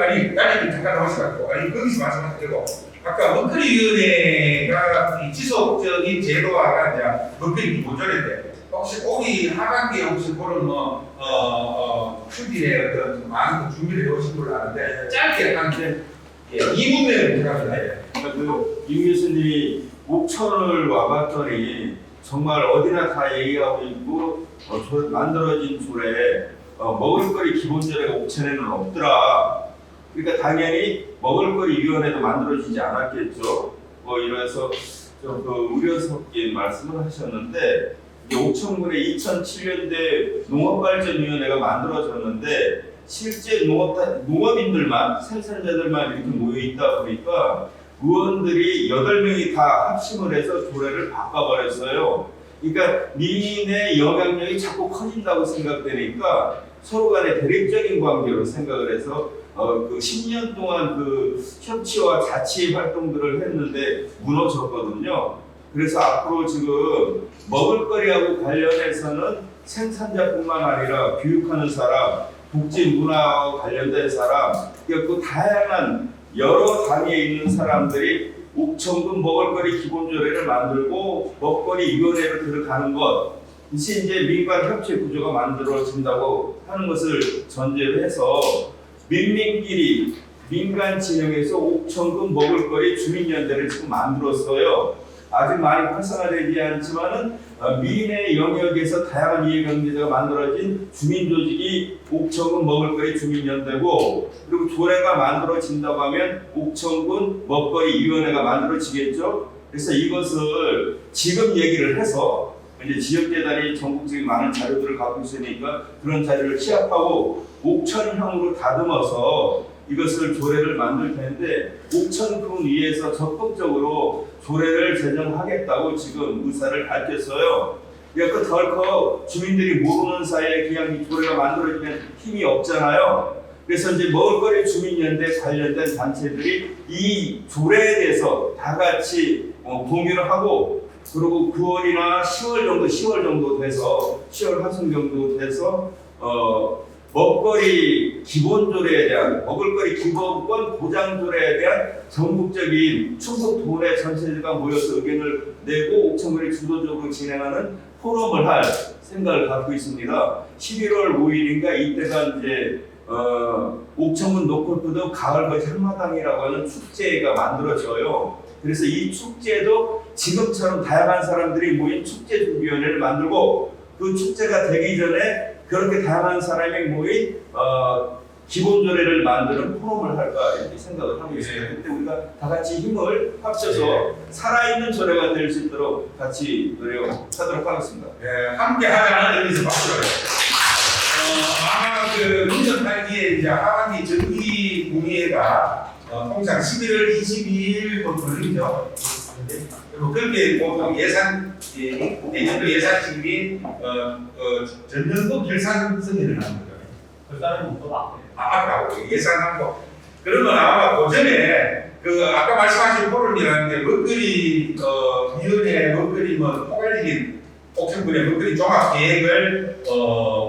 아니 딸님이 잠깐 나오셔가지고 아니 거기서 말씀하셨고 아까 먹거리위원회가 이 지속적인 제도화가 이제 먹거리 기본조례인데 혹시 오기 하반기에 혹시 그런 추진의 어떤 많은 준비를 해오신 걸로 아는데 짧게 한 2분 내에 부탁합니다. 그 임 교수님이 옥천을 와봤더니 정말 어디나 다 얘기하고 있고 만들어진 조례 먹을거리 기본조례가 옥천에는 없더라. 그러니까 당연히 먹을거리위원회도 만들어지지 않았겠죠. 이래서 좀 우려 섞인 말씀을 하셨는데 옥천군에 2007년대 농업발전위원회가 만들어졌는데 실제 농업인들만 생산자들만 이렇게 모여 있다 보니까 의원들이 8명이 다 합심을 해서 조례를 바꿔버렸어요. 그러니까 민의 영향력이 자꾸 커진다고 생각되니까 서로 간에 대립적인 관계로 생각을 해서 그 10년 동안 그 협치와 자치 활동들을 했는데 무너졌거든요. 그래서 앞으로 지금 먹을거리하고 관련해서는 생산자뿐만 아니라 교육하는 사람, 복지 문화와 관련된 사람, 그 다양한 여러 단위에 있는 사람들이 옥천군 먹을거리 기본조례를 만들고 먹거리위원회로 들어가는 것, 이제 민간 협치 구조가 만들어진다고 하는 것을 전제로 해서 민민끼리 민간 진영에서 옥천군 먹을거리 주민연대를 지금 만들었어요. 아직 많이 활성화되지 않지만은 민의 영역에서 다양한 이해관계자가 만들어진 주민조직이 옥천군 먹을거리 주민연대고 그리고 조례가 만들어진다고 하면 옥천군 먹거리위원회가 만들어지겠죠. 그래서 이것을 지금 얘기를 해서 이제 지역재단이 전국적인 많은 자료들을 갖고 있으니까 그런 자료를 취합하고 옥천형으로 다듬어서 이것을 조례를 만들 텐데 옥천군 위에서 적극적으로 조례를 제정하겠다고 지금 의사를 밝혔어요. 그러니까 덜컥 주민들이 모르는 사이에 그냥 이 조례가 만들어지면 힘이 없잖아요. 그래서 이제 먹을거리 주민연대 관련된 단체들이 이 조례에 대해서 다 같이 공유를 하고 그리고 9월이나 10월 정도 돼서 10월 하순 정도 돼서 먹거리 기본조례에 대한 먹을거리 기본권 보장조례에 대한 전국적인 충북 도내 전체가 모여서 의견을 내고 옥천군이 주도적으로 진행하는 포럼을 할 생각을 갖고 있습니다. 11월 5일인가 이때가 이제 옥천군 노골푸드 가을거지 한마당이라고 하는 축제가 만들어져요. 그래서 이 축제도 지금처럼 다양한 사람들이 모인 축제준비위원회를 만들고 그 축제가 되기 전에 그렇게 다양한 사람이 모인 기본조례를 만드는 포럼을 할까 이렇게 생각을 하고 있습니다. 그때 우리가 다 같이 힘을 합쳐서 살아있는 조례가 될 수 있도록 같이 노력하도록 하겠습니다. 네, 함께 하자는 의미에서 박수를. 아마 그 문전탈기에 이제 하반기 정기공의회가 통상 11월 22일부터 걸리죠. 그렇게 보통 내년도 예산팀이 전년도 결산 승인을 하는 거예요. 결산은 또 앞에. 아까 예산하고 그러면 아마 오전에 그 아까 말씀하신 포럼이라는 게 먹거리 위원회 먹거리 포괄적인 옥천군의 먹거리 종합 계획을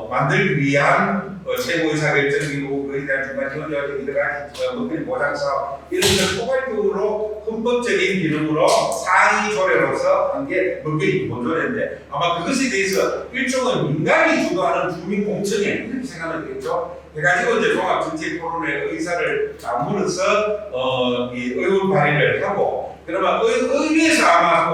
만들기 위한 최고의사결정이고 거기에 대한 중간 지원 여러 가지 먹거리 보장 사업 이런 것을 포괄적으로 헌법적인 기능으로 상위 조례로서 한 게 먹거리 기본 조례인데 아마 그것에 대해서 일종의 민간이 주도하는 주민공청회 이렇게 생각하면 되겠죠. 해가지고 이제 종합정책 토론회 의사를 물어서 이 의원 발의를 하고 그러면 의회에서 아마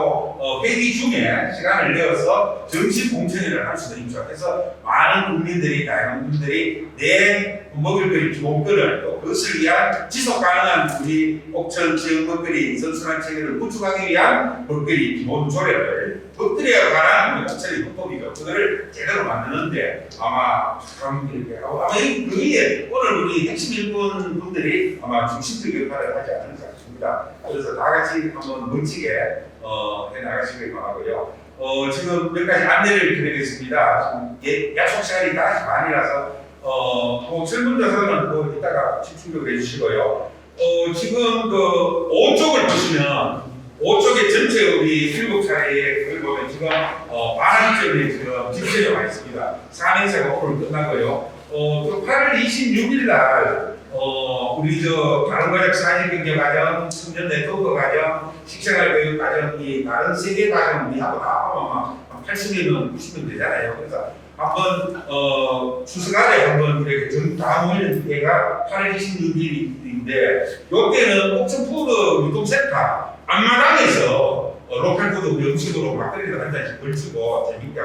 회의 중에 시간을 내어서 정식 공청회를 할 수도 있죠. 그래서 많은 국민들이 다양한 분들이 내 먹을거리 기본권을 또 그것을 위한 지속 가능한 우리 옥천 지역 먹거리 선순환 체계를 구축하기 위한 먹거리 기본 조례를 법들에 관한 옥천의 헌법이죠. 그거를 제대로 만드는데 아마 참 이렇게 하고 아마 이 의회 오늘 우리 핵심 일본 분들이 아마 중심적 역할을 하지 않을까 싶습니다. 그래서 다 같이 한번 멋지게 해 나가시길 바라고요. 지금 몇 가지 안내를 드리겠습니다. 약속 시간이 다 많이라서 설문조사는 이따가 집중적으로 해주시고요. 지금 그 5쪽을 보시면 5쪽에 전체 우리 7차례에 그걸 보면 지금 반환점에 지금 집계가 와 있습니다. 4년차가 오늘 끝나고요. 또 8월 26일 날 우리 다른과적 사회경제과정, 청년 네트워크 과정, 식생활교육 과정 이 다른 3개 과정 우리하고 다 하면 80명, 90명 되잖아요. 그래서 한번 추석안에 한번 이렇게 다음 훈련회가 8월 26일인데 이때는 옥천푸드 유통센터 앞마당에서 로컬푸드 음식으로 막걸리를 한 잔씩 걸치고 재밌게